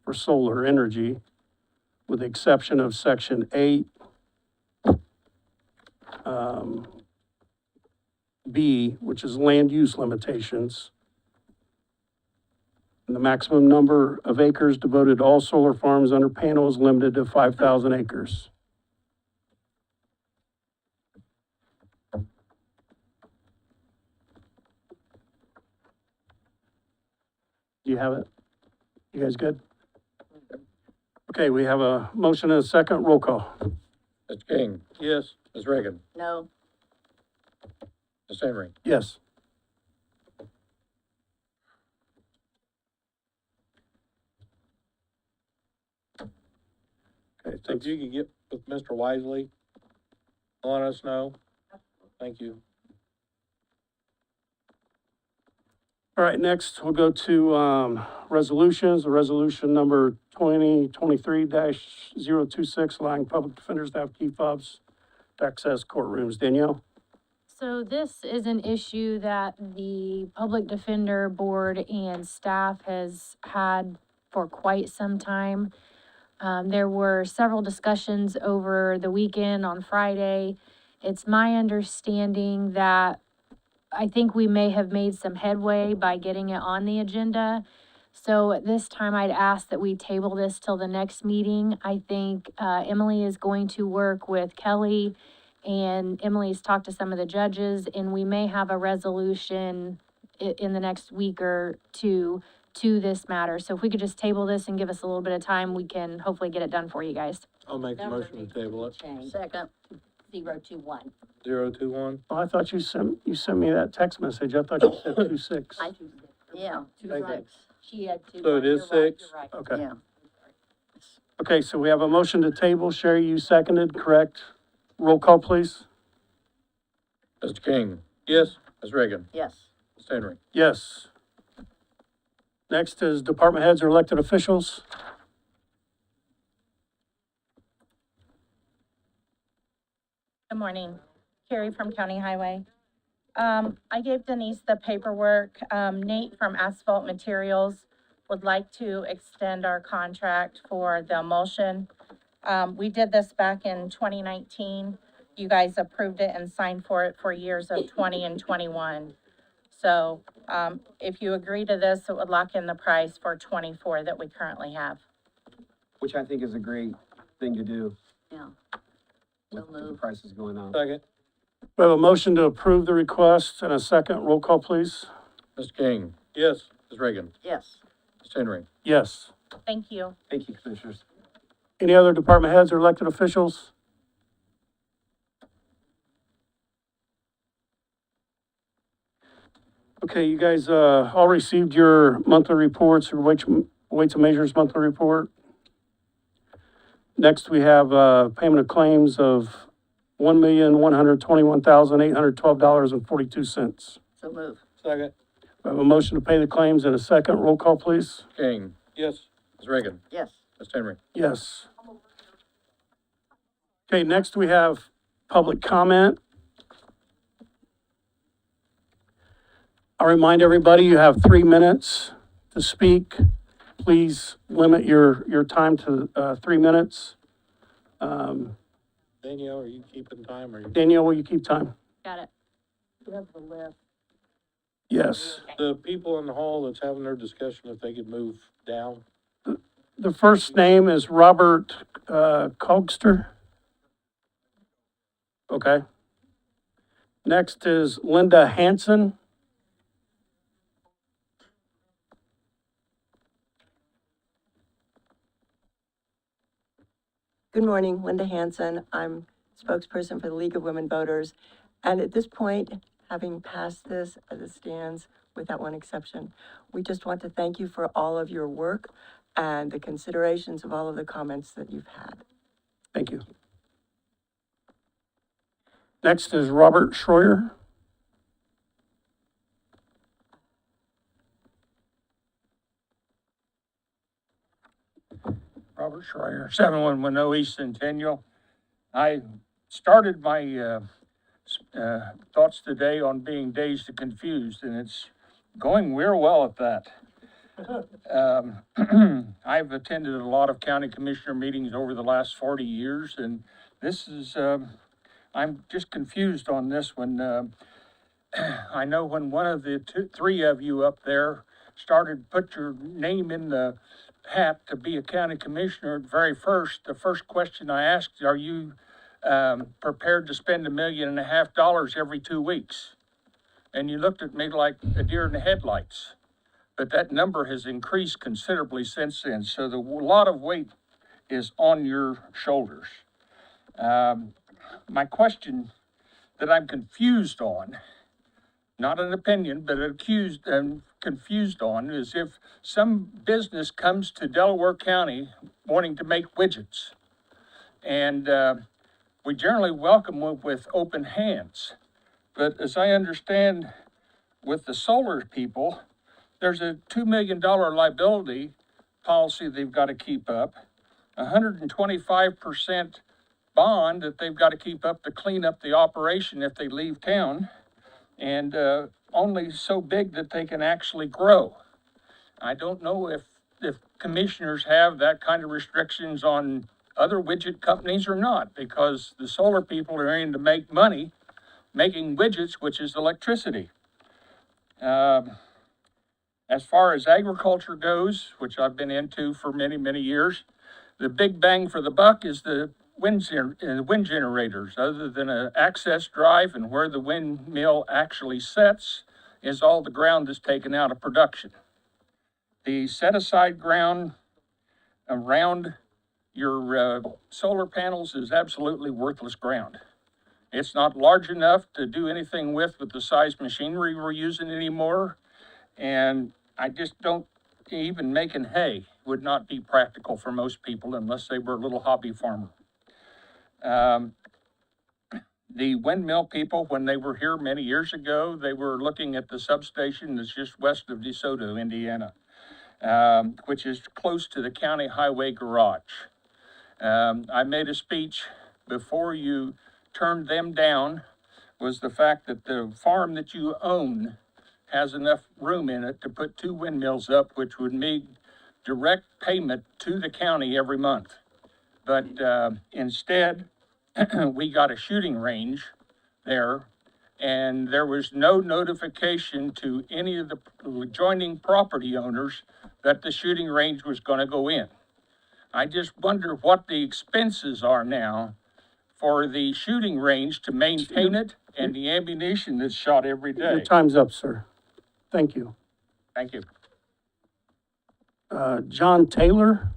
C: for solar energy, with the exception of section 8, B, which is land use limitations. And the maximum number of acres devoted to all solar farms under panel is limited to 5,000 acres. you have it? You guys good? Okay, we have a motion and a second, roll call.
K: Mr. King,
F: Yes.
K: Ms. Reagan,
B: No,
K: Ms. Henry.
C: Yes. Okay,
F: So if you could get with Mr. Wisely, let us know. Thank you.
C: All right, next we'll go to, resolutions, resolution number 2023-026, allowing public defenders to have key fobs to access courtrooms. Danielle?
J: So this is an issue that the Public Defender Board and staff has had for quite some time. There were several discussions over the weekend on Friday. It's my understanding that I think we may have made some headway by getting it on the agenda. So at this time, I'd ask that we table this till the next meeting. I think, Emily is going to work with Kelly, and Emily's talked to some of the judges, and we may have a resolution in the next week or two to this matter. So if we could just table this and give us a little bit of time, we can hopefully get it done for you guys.
F: I'll make a motion to table it.
I: Change,
B: second,
I: 021.
F: 021.
C: Oh, I thought you sent me that text message. I thought you said 26.
B: yeah,
C: Thank you.
B: 6,
I: She had two.
F: So it is
I: You're right,
F: 6?
I: you're right.
C: Okay.
B: yeah.
C: Okay, so we have a motion to table. Sherry, you seconded, correct? Roll call, please.
K: Mr. King,
F: Yes.
K: Ms. Reagan,
B: Yes,
K: Ms. Henry.
C: Yes. Next is department heads or elected officials.
A: Good morning, Carrie from County Highway. I gave Denise the paperwork. Nate from Asphalt Materials would like to extend our contract for the emulsion. We did this back in 2019. You guys approved it and signed for it for years of 20 and 21. So, if you agree to this, it would lock in the price for 24 that we currently have.
L: Which I think is a great thing to do
B: yeah.
L: with
B: So
L: the
B: moved.
L: prices going on.
F: Second.
C: We have a motion to approve the request and a second. Roll call, please.
K: Mr. King,
F: Yes.
K: Ms. Reagan,
B: Yes,
K: Ms. Henry.
C: Yes.
A: Thank you.
L: Thank you, Commissioners.
C: Any other department heads or elected officials? Okay, you guys, all received your monthly reports or weights and measures monthly report. Next, we have, payment of claims of $1,121,812.42.
B: so move.
F: Second.
C: We have a motion to pay the claims in a second. Roll call, please.
K: King,
F: Yes.
K: Ms. Reagan,
B: Yes,
K: Ms. Henry.
C: Yes. Okay, next we have public comment. I'll remind everybody, you have 3 minutes to speak. Please limit your time to 3 minutes.
F: Danielle, are you keeping time or you?
C: Danielle, will you keep time?
J: Got it.
I: You have the list.
C: Yes.
F: The people in the hall that's having their discussion, if they could move down.
C: The first name is Robert Cogster. Okay. Next is Linda Hanson.
M: Good morning, Linda Hanson. I'm spokesperson for the League of Women Voters. And at this point, having passed this as it stands, with that one exception, we just want to thank you for all of your work and the considerations of all of the comments that you've had.
C: Thank you. Next is Robert Schroyer.
N: Robert Schreier, 7110 East Centennial. I started my thoughts today on being dazed and confused, and it's going real well at that. I've attended a lot of county commissioner meetings over the last 40 years, and this is, I'm just confused on this one. I know when one of the three of you up there put your name in the hat to be a county commissioner, the first question I asked, are you prepared to spend $1.5 million every 2 weeks? And you looked at me like a deer in the headlights. but that number has increased considerably since then. So a lot of weight is on your shoulders. My question that I'm confused on, not an opinion, but confused on, is if some business comes to Delaware County wanting to make widgets, and we generally welcome them with open hands. But as I understand, with the solar people, there's a $2 million liability policy they've got to keep up, 125% bond that they've got to keep up to clean up the operation if they leave town, and only so big that they can actually grow. I don't know if commissioners have that kind of restrictions on other widget companies or not, because the solar people are in to make money making widgets, which is electricity. As far as agriculture goes, which I've been into for many, many years, the big bang for the buck is the wind generators. Other than an access drive and where the windmill actually sets, is all the ground that's taken out of production. The set-aside ground around your solar panels is absolutely worthless ground. It's not large enough to do anything with the size machinery we're using anymore. And I just don't, even making hay would not be practical for most people unless they were a little hobby farmer. The windmill people, when they were here many years ago, they were looking at the substation that's just west of DeSoto, Indiana, which is close to the county highway garage. I made a speech before you turned them down, was the fact that the farm that you own has enough room in it to put 2 windmills up, which would mean direct payment to the county every month. But instead, we got a shooting range there, and there was no notification to any of the adjoining property owners that the shooting range was going to go in. I just wonder what the expenses are now for the shooting range to maintain it and the ammunition that's shot every
C: Your
N: day.
C: time's up, sir. Thank you.
N: Thank you.
C: John Taylor?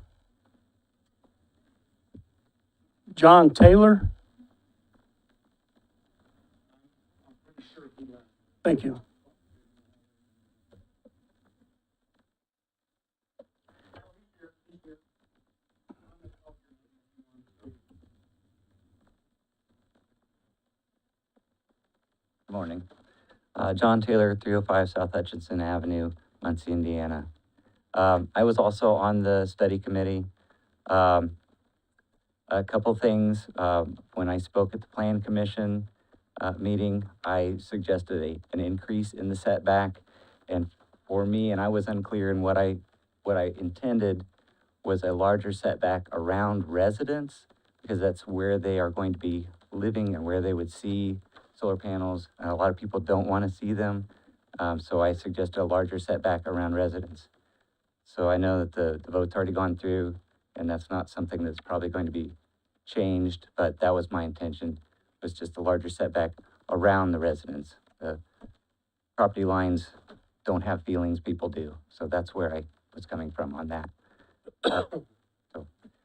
C: John Taylor? Thank you.
O: Morning. John Taylor, 305 South Hutchinson Avenue, Muncie, Indiana. I was also on the study committee. A couple things, when I spoke at the Plan Commission meeting, I suggested an increase in the setback. And for me, and I was unclear in what I intended was a larger setback around residents, because that's where they are going to be living and where they would see solar panels. A lot of people don't want to see them, so I suggested a larger setback around residents. So I know that the vote's already gone through, and that's not something that's probably going to be changed, but that was my intention, was just a larger setback around the residents. The property lines don't have feelings, people do. So that's where I was coming from on that.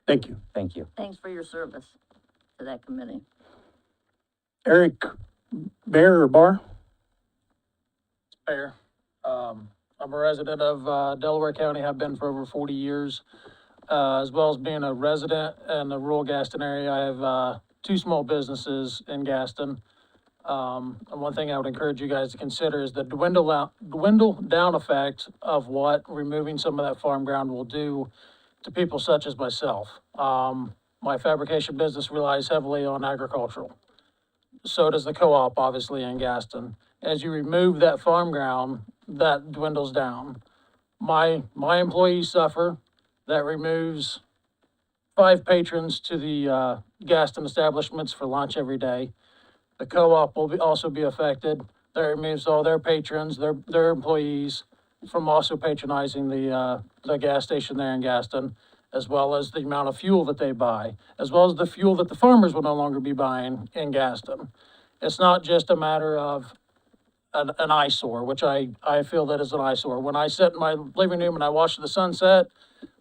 C: Thank you.
O: Thank you.
B: Thanks for your service to that committee.
C: Eric Bear or Barr?
D: Fair. I'm a resident of Delaware County, have been for over 40 years. As well as being a resident in the rural Gaston area, I have 2 small businesses in Gaston. And one thing I would encourage you guys to consider is the dwindle down effect of what removing some of that farm ground will do to people such as myself. My fabrication business relies heavily on agricultural. So does the co-op, obviously, in Gaston. As you remove that farm ground, that dwindles down. My employees suffer. That removes 5 patrons to the Gaston establishments for lunch every day. The co-op will also be affected. That removes all their patrons, their employees from also patronizing the gas station there in Gaston, as well as the amount of fuel that they buy, as well as the fuel that the farmers will no longer be buying in Gaston. It's not just a matter of an eyesore, which I feel that is an eyesore. When I sit in my living room and I watch the sunset,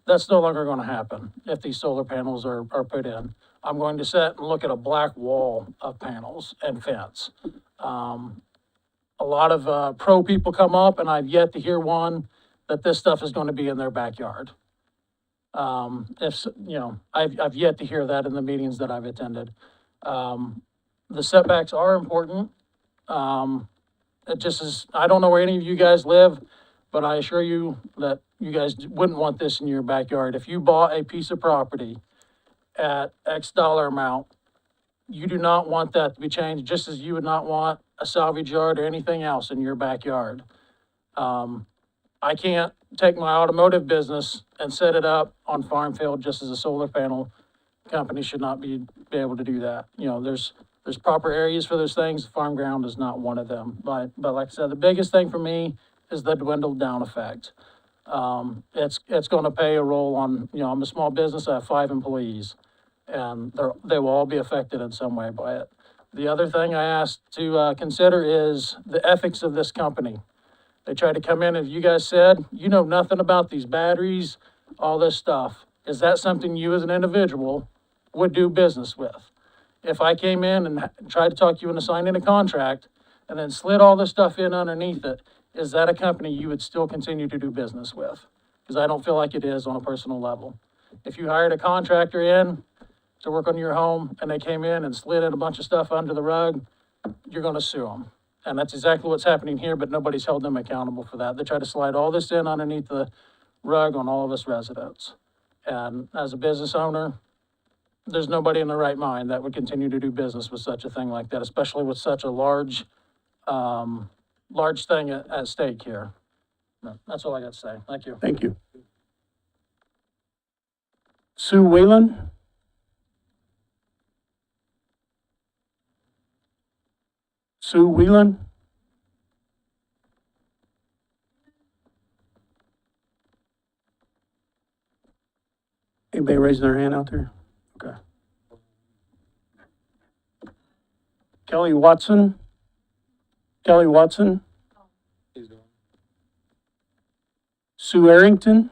D: that's no longer gonna happen if these solar panels are put in. I'm going to sit and look at a black wall of panels and fence. A lot of, pro people come up and I've yet to hear one that this stuff is gonna be in their backyard. I've yet to hear that in the meetings that I've attended. The setbacks are important. It just is, I don't know where any of you guys live, but I assure you that you guys wouldn't want this in your backyard. If you bought a piece of property at X dollar amount, you do not want that to be changed, just as you would not want a salvage yard or anything else in your backyard. I can't take my automotive business and set it up on farm field just as a solar panel company should not be able to do that. There's proper areas for those things. Farm ground is not one of them. But like I said, the biggest thing for me is the dwindled down effect. It's going to pay a role on, I'm a small business. I have 5 employees, and they will all be affected in some way by it. The other thing I asked to consider is the ethics of this company. They tried to come in, as you guys said, you know nothing about these batteries, all this stuff. Is that something you as an individual would do business with? If I came in and tried to talk you into signing a contract and then slid all this stuff in underneath it, is that a company you would still continue to do business with? Because I don't feel like it is on a personal level. If you hired a contractor in to work on your home and they came in and slid in a bunch of stuff under the rug, you're gonna sue them. And that's exactly what's happening here, but nobody's held them accountable for that. They try to slide all this in underneath the rug on all of us residents. And as a business owner, there's nobody in their right mind that would continue to do business with such a thing like that, especially with such a large thing at stake here. That's all I got to say. Thank you.
C: Thank you. Sue Whalen? Sue Whelan? Anybody raising their hand out there? Okay. Kelly Watson? Kelly Watson? Sue Arrington?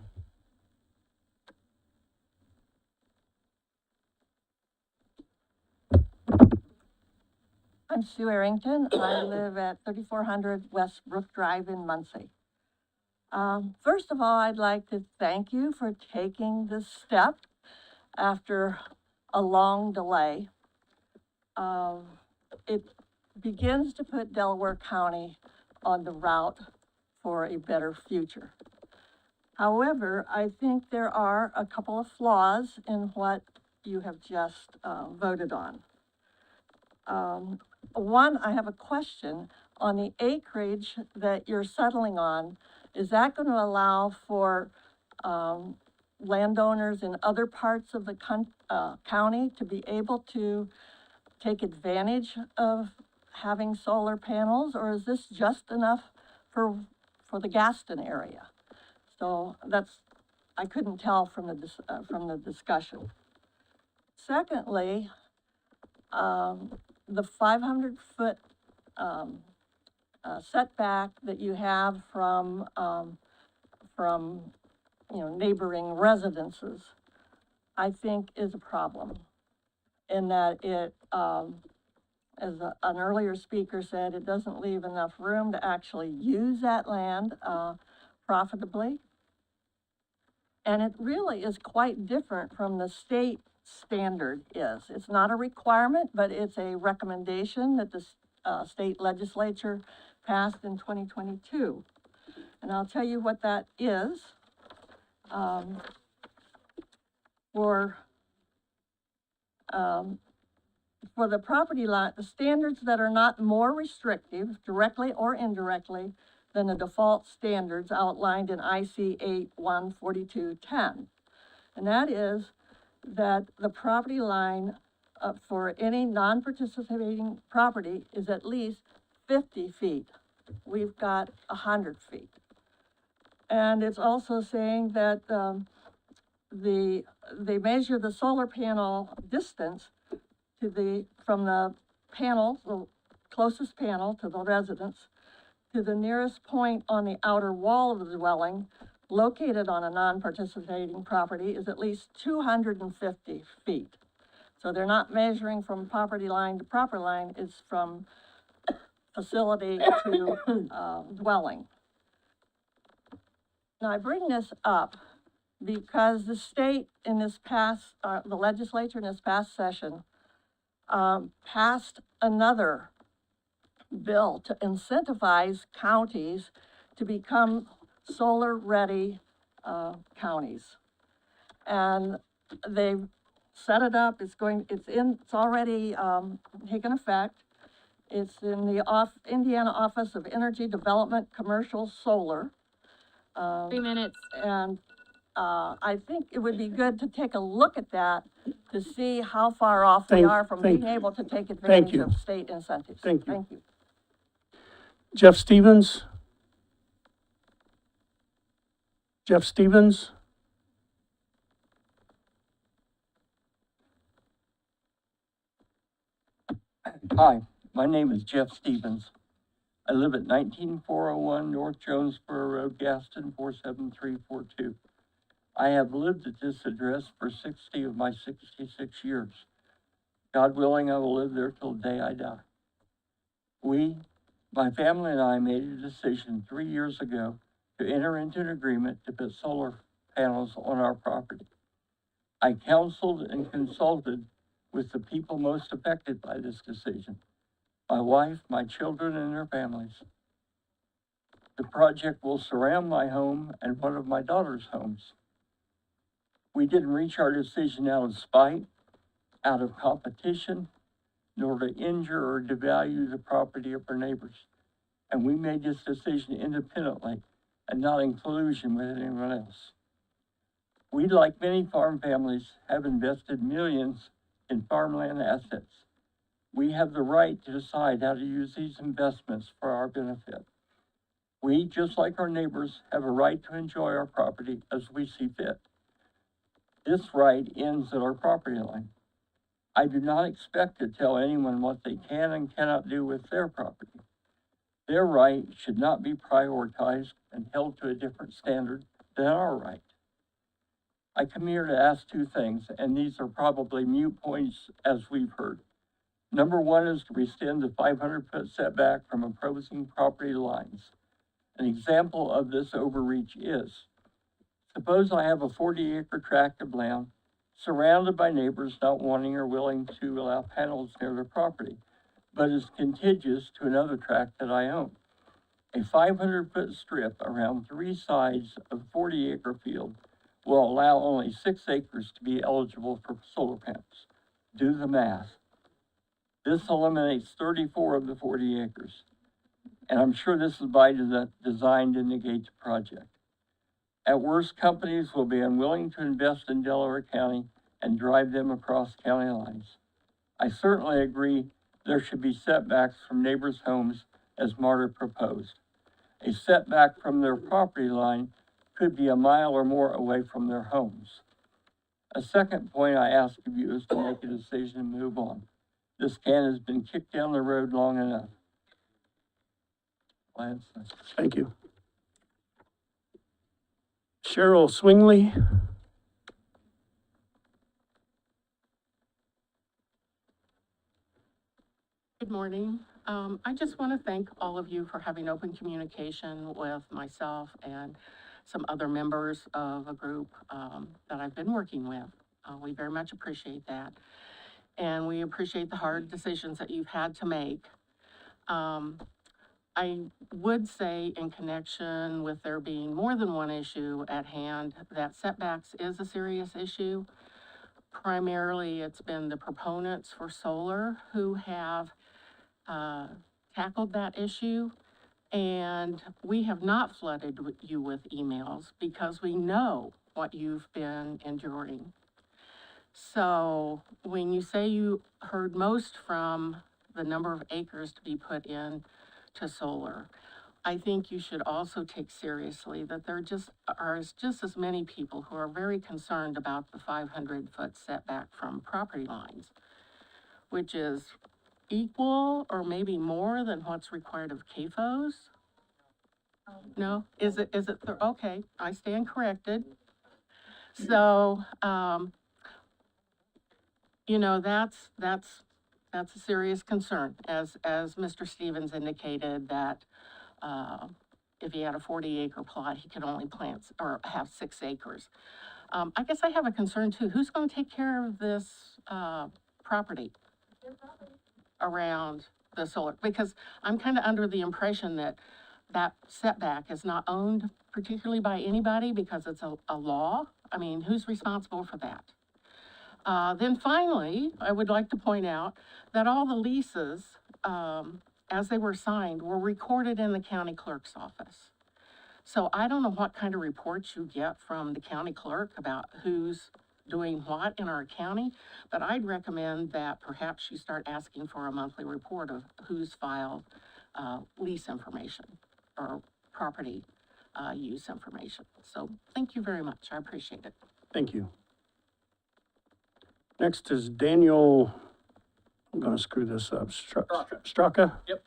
M: I'm Sue Arrington. I live at 3400 West Brook Drive in Muncie. First of all, I'd like to thank you for taking this step after a long delay. It begins to put Delaware County on the route for a better future. However, I think there are a couple of flaws in what you have just voted on. One, I have a question on the acreage that you're settling on. Is that going to allow for landowners in other parts of the county to be able to take advantage of having solar panels, or is this just enough for the Gaston area? So I couldn't tell from the discussion. Secondly, the 500-foot setback that you have from neighboring residences, I think is a problem. In that it, as an earlier speaker said, it doesn't leave enough room to actually use that land profitably. And it really is quite different from the state standard is. It's not a requirement, but it's a recommendation that the state legislature passed in 2022. And I'll tell you what that is. For the property line, the standards that are not more restrictive, directly or indirectly, than the default standards outlined in IC 8-14210. And that is that the property line for any non-participating property is at least 50 feet. We've got 100 feet. And it's also saying that they measure the solar panel distance from the panel, the closest panel to the residence, to the nearest point on the outer wall of the dwelling located on a non-participating property is at least 250 feet. So they're not measuring from property line to property line, it's from facility to dwelling. Now, I bring this up because the state in this past, the legislature in this past session, passed another bill to incentivize counties to become solar-ready counties. And they've set it up, it's already taken effect. It's in the Indiana Office of Energy Development Commercial Solar.
E: 3 minutes.
M: And I think it would be good to take a look at that to see how far off we are from being able to take advantage
C: you.
M: of state incentives.
C: Thank you.
M: Thank you.
C: Jeff Stevens? Jeff Stevens?
P: Hi, my name is Jeff Stevens. I live at 19401 North Jonesboro Road, Gaston, 47342. I have lived at this address for 60 of my 66 years. God willing, I will live there till the day I die. My family and I made a decision 3 years ago to enter into an agreement to put solar panels on our property. I counseled and consulted with the people most affected by this decision. My wife, my children, and their families. The project will surround my home and one of my daughter's homes. We didn't reach our decision out of spite, out of competition, nor to injure or devalue the property of our neighbors. And we made this decision independently and not in collusion with anyone else. We, like many farm families, have invested millions in farmland assets. We have the right to decide how to use these investments for our benefit. We, just like our neighbors, have a right to enjoy our property as we see fit. This right ends at our property line. I do not expect to tell anyone what they can and cannot do with their property. Their right should not be prioritized and held to a different standard than our right. I come here to ask two things, and these are probably moot points as we've heard. Number one is to rescind the 500-foot setback from opposing property lines. An example of this overreach is, suppose I have a 40-acre tract of land surrounded by neighbors not wanting or willing to allow panels near their property, but is contiguous to another tract that I own. A 500-foot strip around 3 sides of a 40-acre field will allow only 6 acres to be eligible for solar panels. Do the math. This eliminates 34 of the 40 acres. And I'm sure this is by design to negate the project. At worst, companies will be unwilling to invest in Delaware County and drive them across county lines. I certainly agree there should be setbacks from neighbors' homes as Marta proposed. A setback from their property line could be a mile or more away from their homes. A second point I ask of you is to make a decision and move on. This can has been kicked down the road long enough. Lance?
C: Thank you. Cheryl Swingley?
Q: Good morning. I just want to thank all of you for having open communication with myself and some other members of a group that I've been working with. We very much appreciate that. And we appreciate the hard decisions that you've had to make. I would say in connection with there being more than one issue at hand, that setbacks is a serious issue. Primarily, it's been the proponents for solar who have tackled that issue. And we have not flooded you with emails because we know what you've been enduring. So when you say you heard most from the number of acres to be put in to solar, I think you should also take seriously that there just as many people who are very concerned about the 500-foot setback from property lines, which is equal or maybe more than what's required of CAFOs. No, is it, okay, I stand corrected. So, you know, that's a serious concern, as Mr. Stevens indicated, that, if he had a 40-acre plot, he could only plant, or have 6 acres. I guess I have a concern too. Who's gonna take care of this, property around the solar? Because I'm kind of under the impression that that setback is not owned particularly by anybody because it's a law. I mean, who's responsible for that? Then finally, I would like to point out that all the leases, as they were signed, were recorded in the county clerk's office. So I don't know what kind of reports you get from the county clerk about who's doing what in our county, but I'd recommend that perhaps you start asking for a monthly report of who's filed, lease information or property, use information. So thank you very much. I appreciate it.
C: Thank you. Next is Daniel, I'm gonna screw this up, Straka?
R: Yep.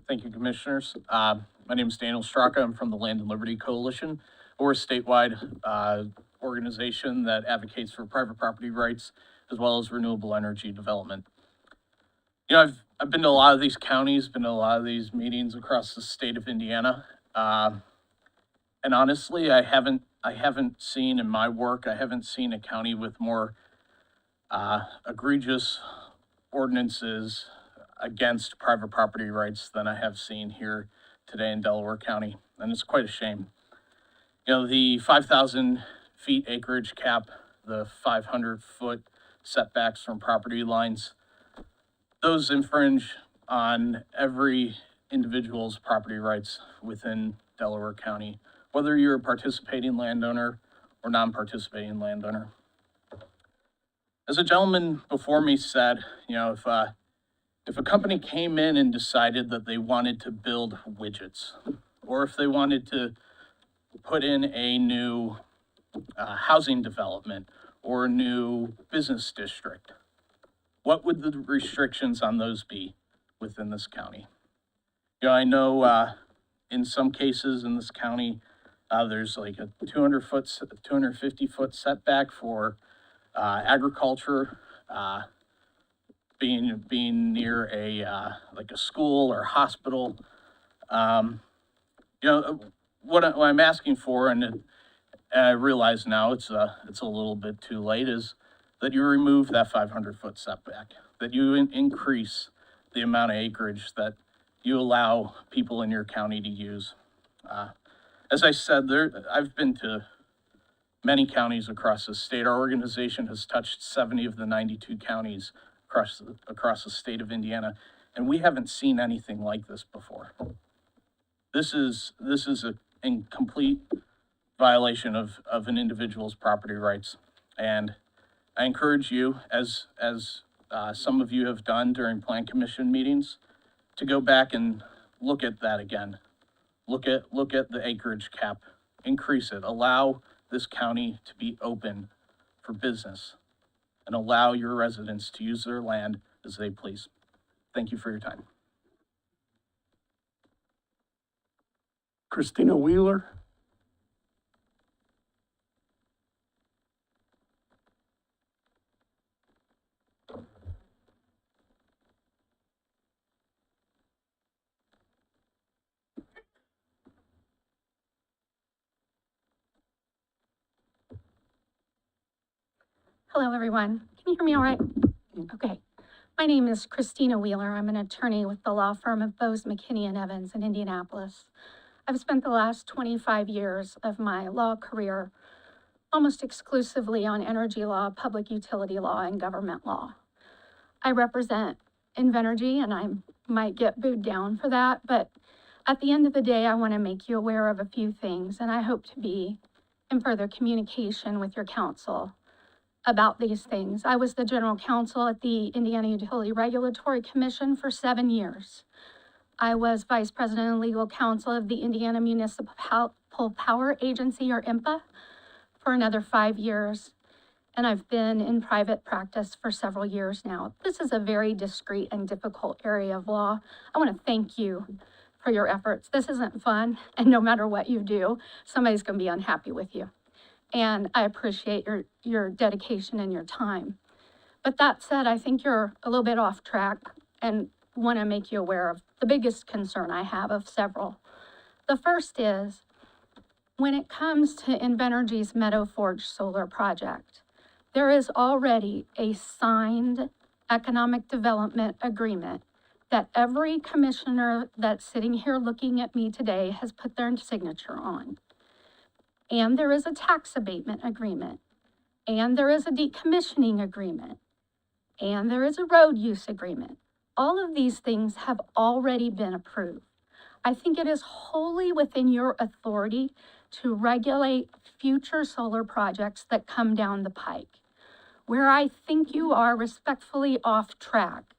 R: Thank you, Commissioners. My name is Daniel Straka. I'm from the Land and Liberty Coalition. We're a statewide organization that advocates for private property rights as well as renewable energy development. You know, I've been to a lot of these counties, been to a lot of these meetings across the state of Indiana. And honestly, I haven't seen in my work, I haven't seen a county with more egregious ordinances against private property rights than I have seen here today in Delaware County, and it's quite a shame. You know, the 5,000 feet acreage cap, the 500-foot setbacks from property lines, those infringe on every individual's property rights within Delaware County, whether you're a participating landowner or non-participating landowner. As a gentleman before me said, you know, if a company came in and decided that they wanted to build widgets, or if they wanted to put in a new housing development or a new business district, what would the restrictions on those be within this county? You know, I know in some cases in this county, there's like a 250-foot setback for agriculture, being near a like a school or hospital. You know, what I'm asking for, and I realize now it's a little bit too late, is that you remove that 500-foot setback, that you increase the amount of acreage that you allow people in your county to use. As I said, I've been to many counties across the state. Our organization has touched 70 of the 92 counties across the state of Indiana, and we haven't seen anything like this before. This is in complete violation of an individual's property rights, and I encourage you, as some of you have done during Plan Commission meetings, to go back and look at that again. Look at the acreage cap, increase it, allow this county to be open for business, and allow your residents to use their land as they please. Thank you for your time.
C: Christina Wheeler?
S: Hello, everyone. Can you hear me all right? Okay. My name is Christina Wheeler. I'm an attorney with the law firm of Bose, McKinney & Evans in Indianapolis. I've spent the last 25 years of my law career almost exclusively on energy law, public utility law, and government law. I represent Invenergy, and I might get booed down for that, but at the end of the day, I want to make you aware of a few things, and I hope to be in further communication with your counsel about these things. I was the general counsel at the Indiana Utility Regulatory Commission for 7 years. I was vice president and legal counsel of the Indiana Municipal Power Agency, or IMPA, for another 5 years. And I've been in private practice for several years now. This is a very discreet and difficult area of law. I want to thank you for for your efforts. This isn't fun, and no matter what you do, somebody's gonna be unhappy with you. And I appreciate your dedication and your time. But that said, I think you're a little bit off track and want to make you aware of the biggest concern I have of several. The first is, when it comes to Invenergy's Meadow Forge solar project, there is already a signed economic development agreement that every commissioner that's sitting here looking at me today has put their signature on. And there is a tax abatement agreement, and there is a decommissioning agreement, and there is a road use agreement. All of these things have already been approved. I think it is wholly within your authority to regulate future solar projects that come down the pike. Where I think you are respectfully off track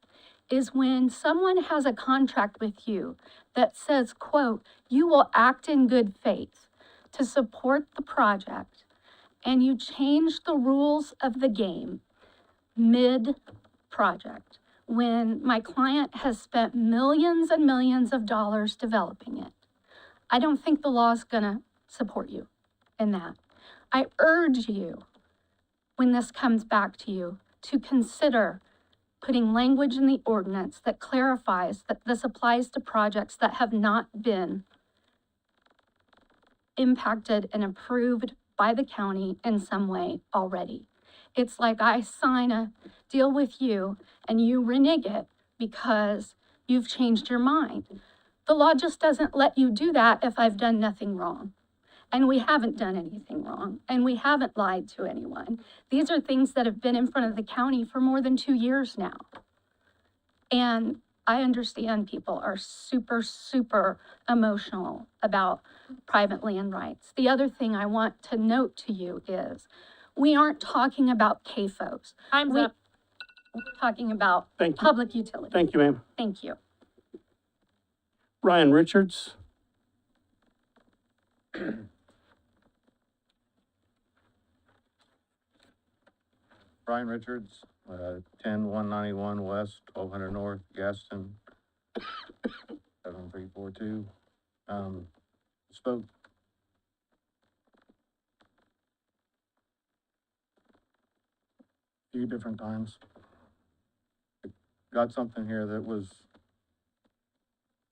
S: is when someone has a contract with you that says, quote, you will act in good faith to support the project, and you change the rules of the game mid-project, when my client has spent millions and millions of dollars developing it. I don't think the law is gonna support you in that. I urge you, when this comes back to you, to consider putting language in the ordinance that clarifies that this applies to projects that have not been impacted and approved by the county in some way already. It's like I sign a deal with you and you renege it because you've changed your mind. The law just doesn't let you do that if I've done nothing wrong. And we haven't done anything wrong, and we haven't lied to anyone. These are things that have been in front of the county for more than 2 years now. And I understand people are super, super emotional about private land rights. The other thing I want to note to you is, we aren't talking about CAFOs.
E: Time's up.
S: We're talking about
C: Thank you.
S: public utilities.
C: Thank you, ma'am.
S: Thank you.
C: Ryan Richards.
T: Brian Richards, 10191 West, 1200 North, Gaston, 7342. Spoke a few different times. Got something here that was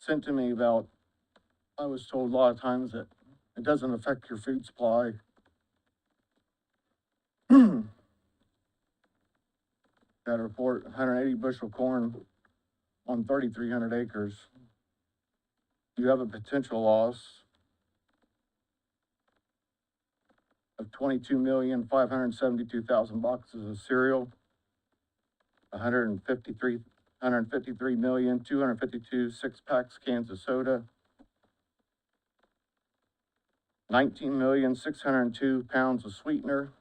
T: sent to me about, I was told a lot of times that it doesn't affect your food supply. That report, 180 bushel corn on 3,300 acres. You have a potential loss of 22,572,000 boxes of cereal, 153,252 six-packs cans of soda, 19,602 pounds of sweetener,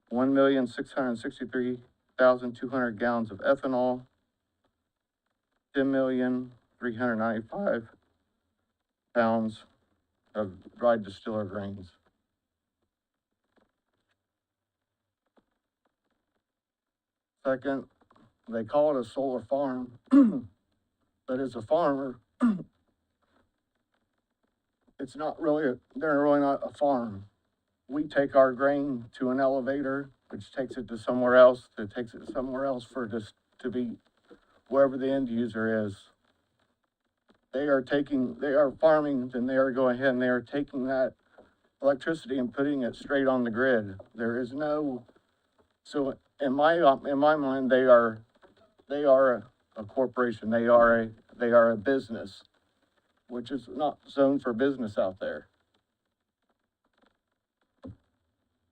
T: 1,663,200 gallons of ethanol, 10,395 pounds of dried distiller grains. Second, they call it a solar farm, but as a farmer, it's not really, they're really not a farm. We take our grain to an elevator, which takes it to somewhere else, that takes it somewhere else for just to be wherever the end user is. They are farming, and they are going ahead and they are taking that electricity and putting it straight on the grid. There is no, so in my mind, they are a corporation. They are a business, which is not zoned for business out there.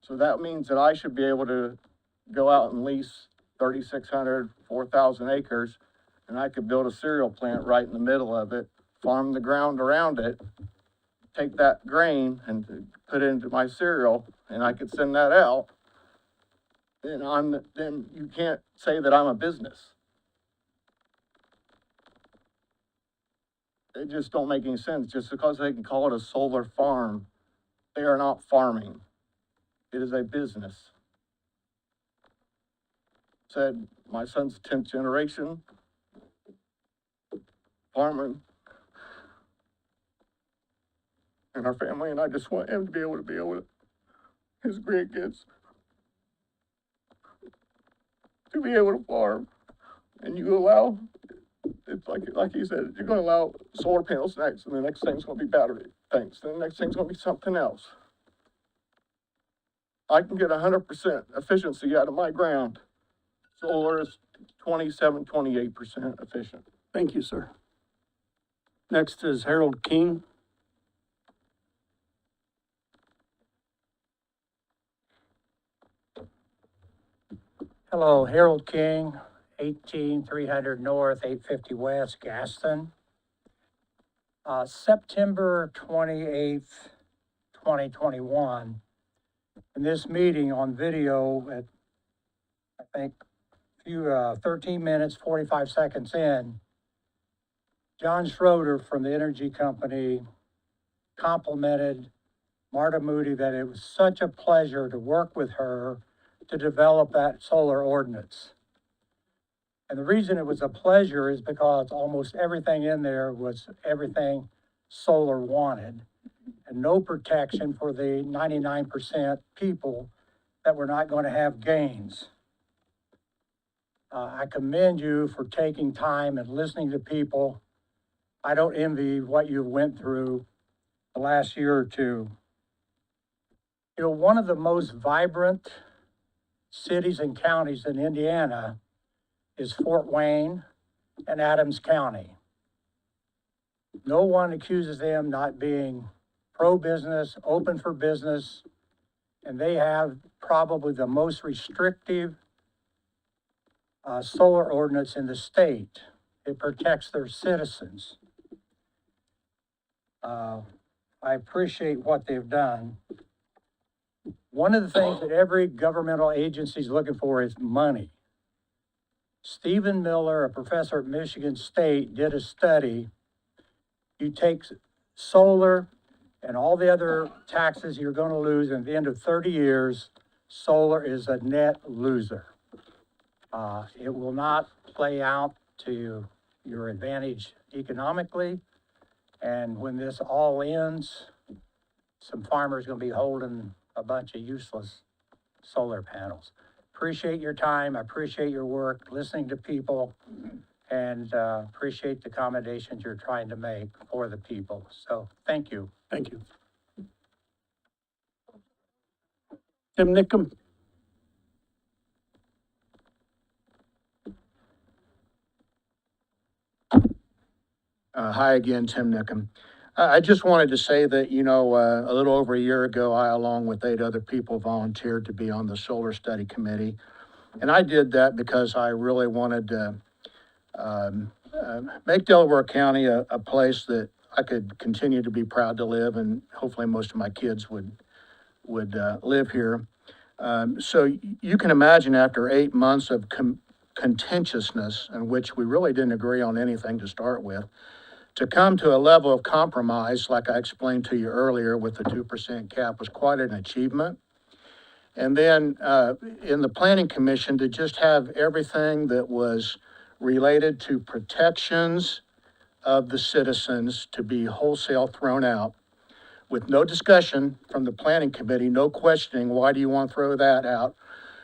T: So that means that I should be able to go out and lease 3,600, 4,000 acres, and I could build a cereal plant right in the middle of it, farm the ground around it, take that grain and put it into my cereal, and I could send that out. Then you can't say that I'm a business. It just don't make any sense. Just because they can call it a solar farm, they are not farming. It is a business. Said, my son's 10th generation. farming. And our family, and I just want him to be able to, his grandkids, to be able to farm. And you allow, it's like he said, you're gonna allow solar panels next, and the next thing's gonna be battery things, then the next thing's gonna be something else. I can get 100% efficiency out of my ground. Solar is 28% efficient.
C: Thank you, sir. Next is Harold King.
U: Hello, Harold King, 18300 North, 850 West, Gaston. September 28th, 2021, in this meeting on video at, I think, 13 minutes, 45 seconds in, John Schroeder from the Energy Company complimented Marta Moody that it was such a pleasure to work with her to develop that solar ordinance. And the reason it was a pleasure is because almost everything in there was everything solar wanted, and no protection for the 99% people that were not going to have gains. I commend you for taking time and listening to people. I don't envy what you went through the last year or two. You know, one of the most vibrant cities and counties in Indiana is Fort Wayne and Adams County. No one accuses them not being pro-business, open for business, and they have probably the most restrictive solar ordinance in the state. It protects their citizens. I appreciate what they've done. One of the things that every governmental agency is looking for is money. Stephen Miller, a professor at Michigan State, did a study. You take solar and all the other taxes you're going to lose, and at the end of 30 years, solar is a net loser. It will not play out to your advantage economically. And when this all ends, some farmers are going to be holding a bunch of useless solar panels. Appreciate your time. I appreciate your work, listening to people, and appreciate the accommodations you're trying to make for the people. So thank you.
C: Thank you. Tim Nickum.
G: Hi again, Tim Nickum. I just wanted to say that, you know, a little over a year ago, I, along with 8 other people, volunteered to be on the Solar Study Committee. And I did that because I really wanted to make Delaware County a place that I could continue to be proud to live, and hopefully most of my kids would live here. So you can imagine, after 8 months of contentiousness, in which we really didn't agree on anything to start with, to come to a level of compromise, like I explained to you earlier with the 2% cap, was quite an achievement. And then in the Planning Commission, to just have everything that was related to protections of the citizens to be wholesale thrown out, with no discussion from the Planning Committee, no questioning, why do you want to throw that out,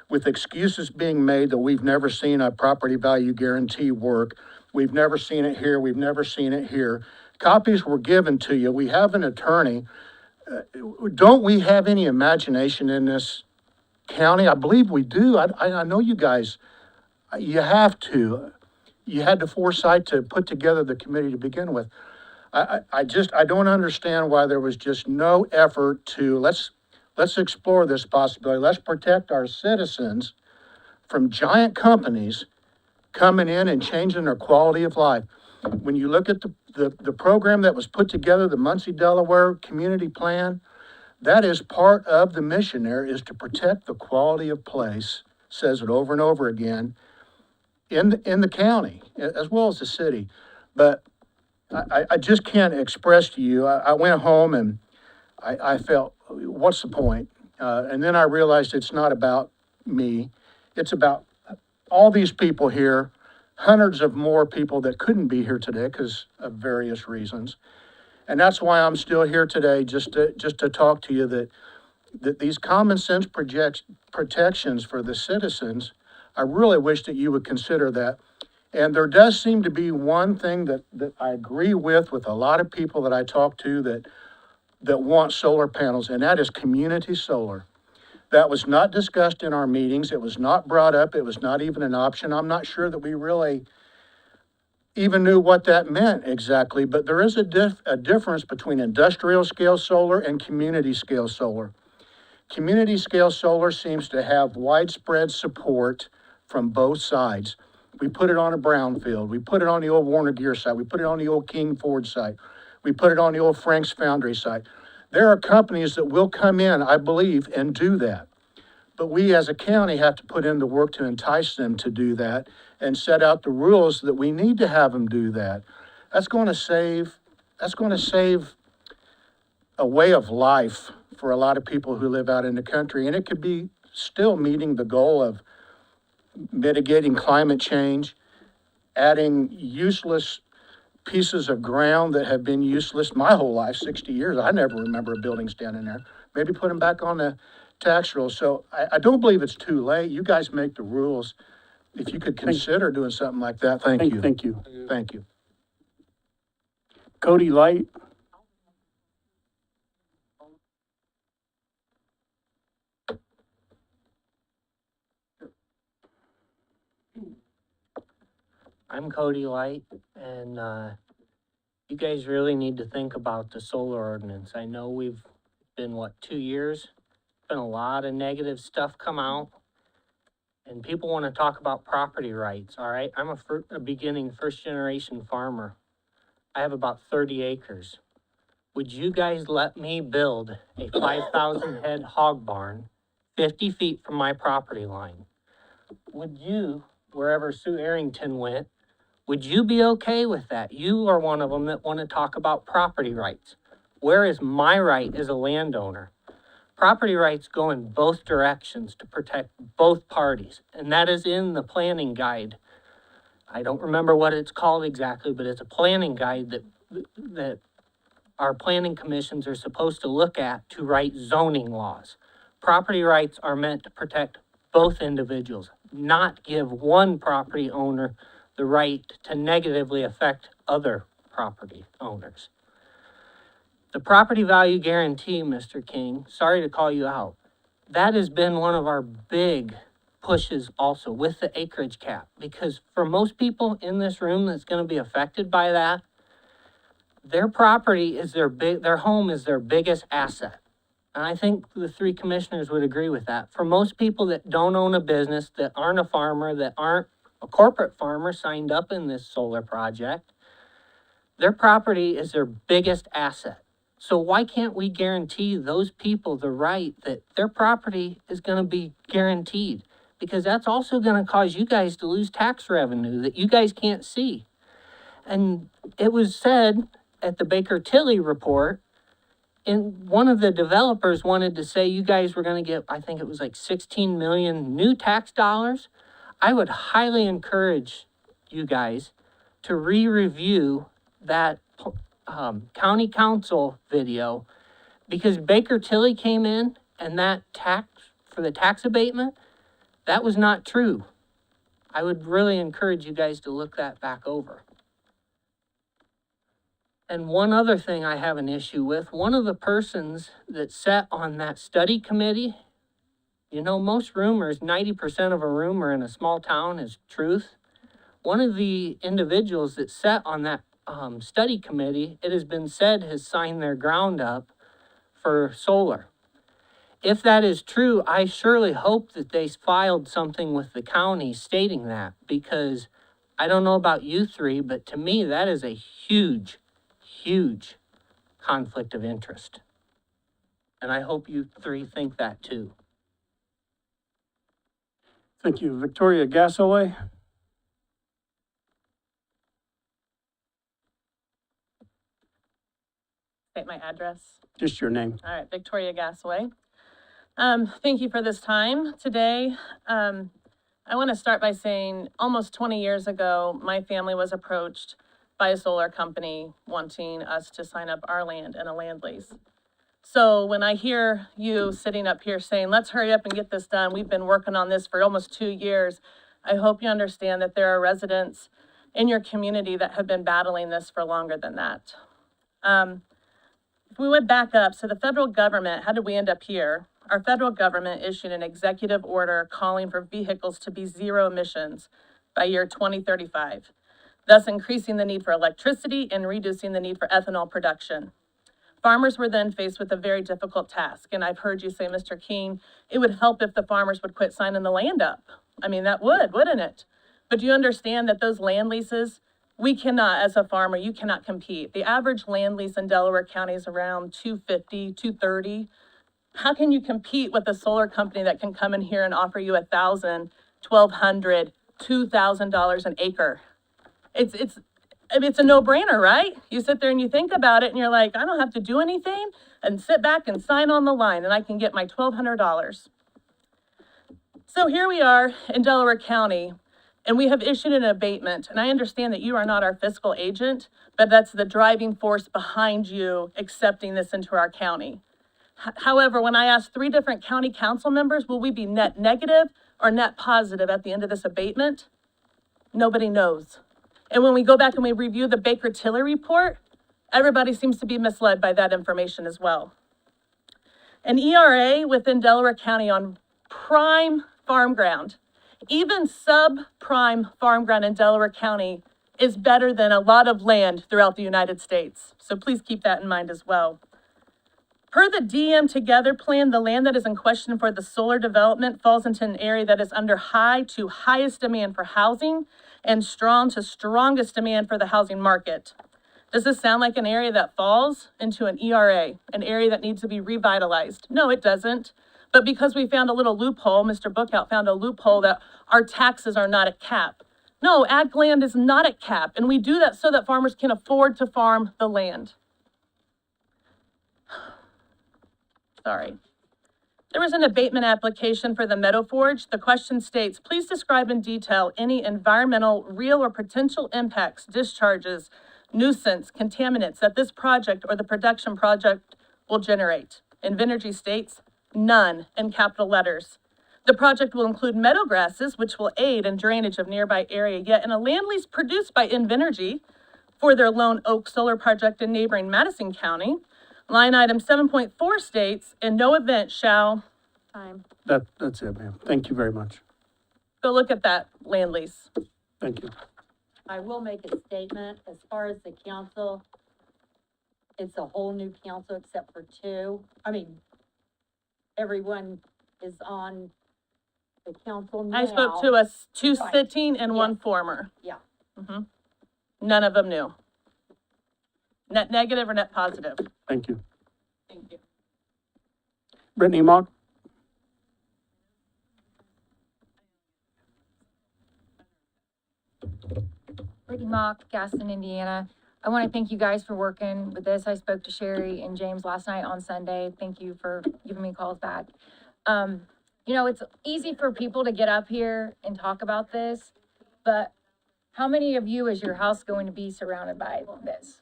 G: with excuses being made that we've never seen a property value guarantee work, we've never seen it here, we've never seen it here. Copies were given to you. We have an attorney. Don't we have any imagination in this county? I believe we do. I know you guys, you have to. You had the foresight to put together the committee to begin with. I don't understand why there was just no effort to, let's explore this possibility. Let's protect our citizens from giant companies coming in and changing their quality of life. When you look at the program that was put together, the Muncie, Delaware Community Plan, that is part of the mission there, is to protect the quality of place, says it over and over again, in the county, as well as the city. But I just can't express to you, I went home and I felt, what's the point? And then I realized it's not about me. It's about all these people here hundreds of more people that couldn't be here today because of various reasons. And that's why I'm still here today, just to talk to you that these common sense protections for the citizens, I really wish that you would consider that. And there does seem to be one thing that I agree with a lot of people that I talk to that want solar panels, and that is community solar. That was not discussed in our meetings. It was not brought up. It was not even an option. I'm not sure that we really even knew what that meant exactly, but there is a difference between industrial scale solar and community scale solar. Community scale solar seems to have widespread support from both sides. We put it on a brownfield. We put it on the old Warner Gear site. We put it on the old King Ford site. We put it on the old Frank's Foundry site. There are companies that will come in, I believe, and do that. But we as a county have to put in the work to entice them to do that and set out the rules that we need to have them do that. That's going to save a way of life for a lot of people who live out in the country. And it could be still meeting the goal of mitigating climate change, adding useless pieces of ground that have been useless my whole life, 60 years. I never remember a building standing there. Maybe put them back on the tax roll. So I don't believe it's too late. You guys make the rules. If you could consider doing something like that, thank you.
C: Thank you.
G: Thank you.
C: Cody Light.
H: I'm Cody Light, and you guys really need to think about the solar ordinance. I know we've been, 2 years? Been a lot of negative stuff come out, and people want to talk about property rights, all right? I'm a beginning first-generation farmer. I have about 30 acres. Would you guys let me build a 5,000 head hog barn 50 feet from my property line? Would you, wherever Sue Arrington went, would you be okay with that? You are one of them that want to talk about property rights. Where is my right as a landowner? Property rights go in both directions to protect both parties, and that is in the planning guide. I don't remember what it's called exactly, but it's a planning guide that our planning commissions are supposed to look at to write zoning laws. Property rights are meant to protect both individuals, not give one property owner the right to negatively affect other property owners. The property value guarantee, Mr. King, sorry to call you out, that has been one of our big pushes also with the acreage cap, because for most people in this room that's going to be affected by that, their property is their home is their biggest asset. And I think the three commissioners would agree with that. For most people that don't own a business, that aren't a farmer, that aren't a corporate farmer signed up in this solar project, their property is their biggest asset. So why can't we guarantee those people the right that their property is going to be guaranteed? Because that's also going to cause you guys to lose tax revenue that you guys can't see. And it was said at the Baker Tilly report, and one of the developers wanted to say you guys were going to get, I think it was like 16 million new tax dollars. I would highly encourage you guys to re-review that county council video, because Baker Tilly came in and that tax for the tax abatement, that was not true. I would really encourage you guys to look that back over. And one other thing I have an issue with, one of the persons that sat on that study committee, you know, most rumors, 90% of a rumor in a small town is truth. One of the individuals that sat on that study committee, it has been said, has signed their ground up for solar. If that is true, I surely hope that they filed something with the county stating that, because I don't know about you three, but to me, that is a huge, huge conflict of interest. And I hope you three think that too.
C: Thank you. Victoria Gasaway.
V: State my address.
C: Just your name.
V: All right, Victoria Gasaway. Thank you for this time today.
A: I want to start by saying almost 20 years ago, my family was approached by a solar company wanting us to sign up our land in a land lease. So when I hear you sitting up here saying, let's hurry up and get this done, we've been working on this for almost 2 years, I hope you understand that there are residents in your community that have been battling this for longer than that. If we went back up, so the federal government, how did we end up here? Our federal government issued an executive order calling for vehicles to be zero emissions by year 2035, thus increasing the need for electricity and reducing the need for ethanol production. Farmers were then faced with a very difficult task, and I've heard you say, Mr. King, it would help if the farmers would quit signing the land up. I mean, that would, wouldn't it? But do you understand that those land leases, we cannot, as a farmer, you cannot compete. The average land lease in Delaware County is around $250, $230. How can you compete with a solar company that can come in here and offer you $1,000, $1,200, $2,000 an acre? It's a no-brainer, right? You sit there and you think about it and you're like, I don't have to do anything and sit back and sign on the line and I can get my $1,200. So here we are in Delaware County, and we have issued an abatement, and I understand that you are not our fiscal agent, but that's the driving force behind you accepting this into our county. However, when I asked 3 different county council members, will we be net negative or net positive at the end of this abatement? Nobody knows. And when we go back and we review the Baker-Tilly report, everybody seems to be misled by that information as well. An ERA within Delaware County on prime farm ground, even subprime farm ground in Delaware County, is better than a lot of land throughout the United States. So please keep that in mind as well. Per the DM Together plan, the land that is in question for the solar development falls into an area that is under high to highest demand for housing and strong to strongest demand for the housing market. Does this sound like an area that falls into an ERA, an area that needs to be revitalized? No, it doesn't. But because we found a little loophole, Mr. Bookout found a loophole that our taxes are not at cap. No, ag land is not at cap, and we do that so that farmers can afford to farm the land. Sorry. There was an abatement application for the Meadow Forge. The question states, please describe in detail any environmental, real or potential impacts, discharges, nuisance, contaminants that this project or the production project will generate. Invenergy states, none in capital letters. The project will include meadow grasses, which will aid in drainage of nearby area, yet in a land lease produced by Invenergy for their Lone Oak Solar Project in neighboring Madison County, line item 7.4 states, in no event shall,
C: That's it, ma'am. Thank you very much.
A: go look at that land lease.
C: Thank you.
I: I will make a statement, as far as the council, it's a whole new council except for 2. I mean, everyone is on the council now.
A: I spoke to us 2
I: Right.
A: sitting and 1 former.
I: Yeah.
A: None of them knew. Net negative or net positive?
C: Thank you.
A: Thank you.
C: Brittany Mock?
J: Brittany Mock, Gaston, Indiana. I want to thank you guys for working with this. I spoke to Sherry and James last night on Sunday. Thank you for giving me calls back. You know, it's easy for people to get up here and talk about this, but how many of you is your house going to be surrounded by this?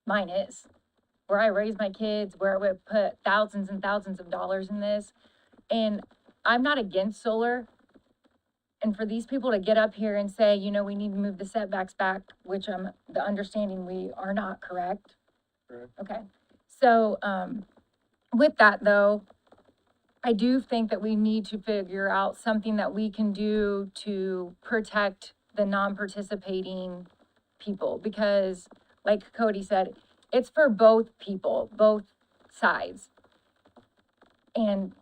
J: Mine is. Where I raise my kids, where I would put thousands and thousands of dollars in this. And I'm not against solar. And for these people to get up here and say, you know, we need to move the setbacks back, which I'm the understanding we are not correct.
F: Correct.
J: Okay. So, with that though, I do think that we need to figure out something that we can do to protect the non-participating people, because like Cody said, it's for both people, both sides. And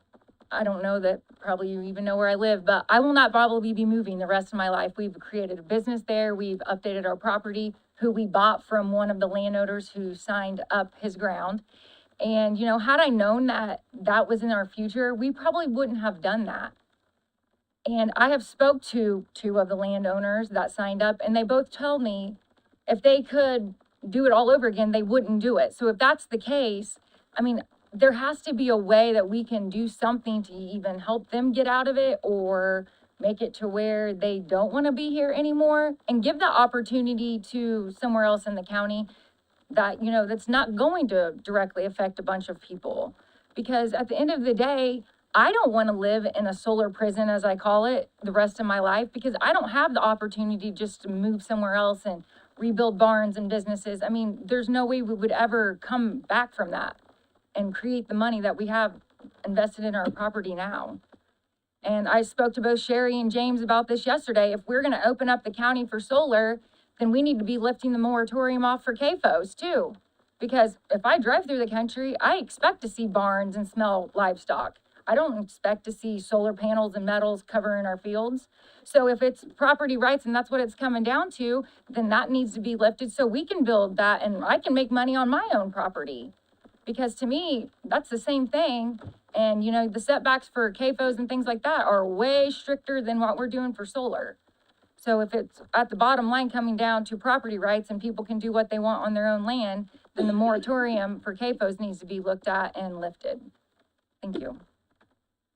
J: I don't know that probably you even know where I live, but I will not probably be moving the rest of my life. We've created a business there. We've updated our property, who we bought from one of the landowners who signed up his ground. And, you know, had I known that that was in our future, we probably wouldn't have done that. And I have spoke to 2 of the landowners that signed up, and they both told me if they could do it all over again, they wouldn't do it. So if that's the case, I mean, there has to be a way that we can do something to even help them get out of it, or
L: make it to where they don't want to be here anymore, and give the opportunity to somewhere else in the county that, you know, that's not going to directly affect a bunch of people. Because at the end of the day, I don't want to live in a solar prison, as I call it, the rest of my life, because I don't have the opportunity just to move somewhere else and rebuild barns and businesses. I mean, there's no way we would ever come back from that and create the money that we have invested in our property now. And I spoke to both Sherry and James about this yesterday. If we're gonna open up the county for solar, then we need to be lifting the moratorium off for CAFOs too. Because if I drive through the country, I expect to see barns and smell livestock. I don't expect to see solar panels and metals covering our fields. So if it's property rights and that's what it's coming down to, then that needs to be lifted so we can build that and I can make money on my own property. Because to me, that's the same thing. And, you know, the setbacks for CAFOs and things like that are way stricter than what we're doing for solar. So if it's at the bottom line coming down to property rights and people can do what they want on their own land, then the moratorium for CAFOs needs to be looked at and lifted. Thank you.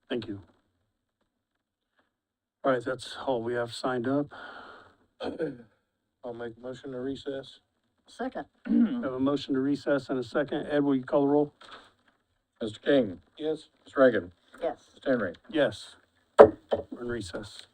C: Thank you. All right, that's all we have signed up.
F: I'll make a motion to recess.
B: Second.
C: We have a motion to recess and a second. Ed, will you call the roll?
K: Mr. King,
F: Yes.
K: Ms. Reagan,
B: Yes.
K: Mr. Henry.
C: Yes. We're in recess.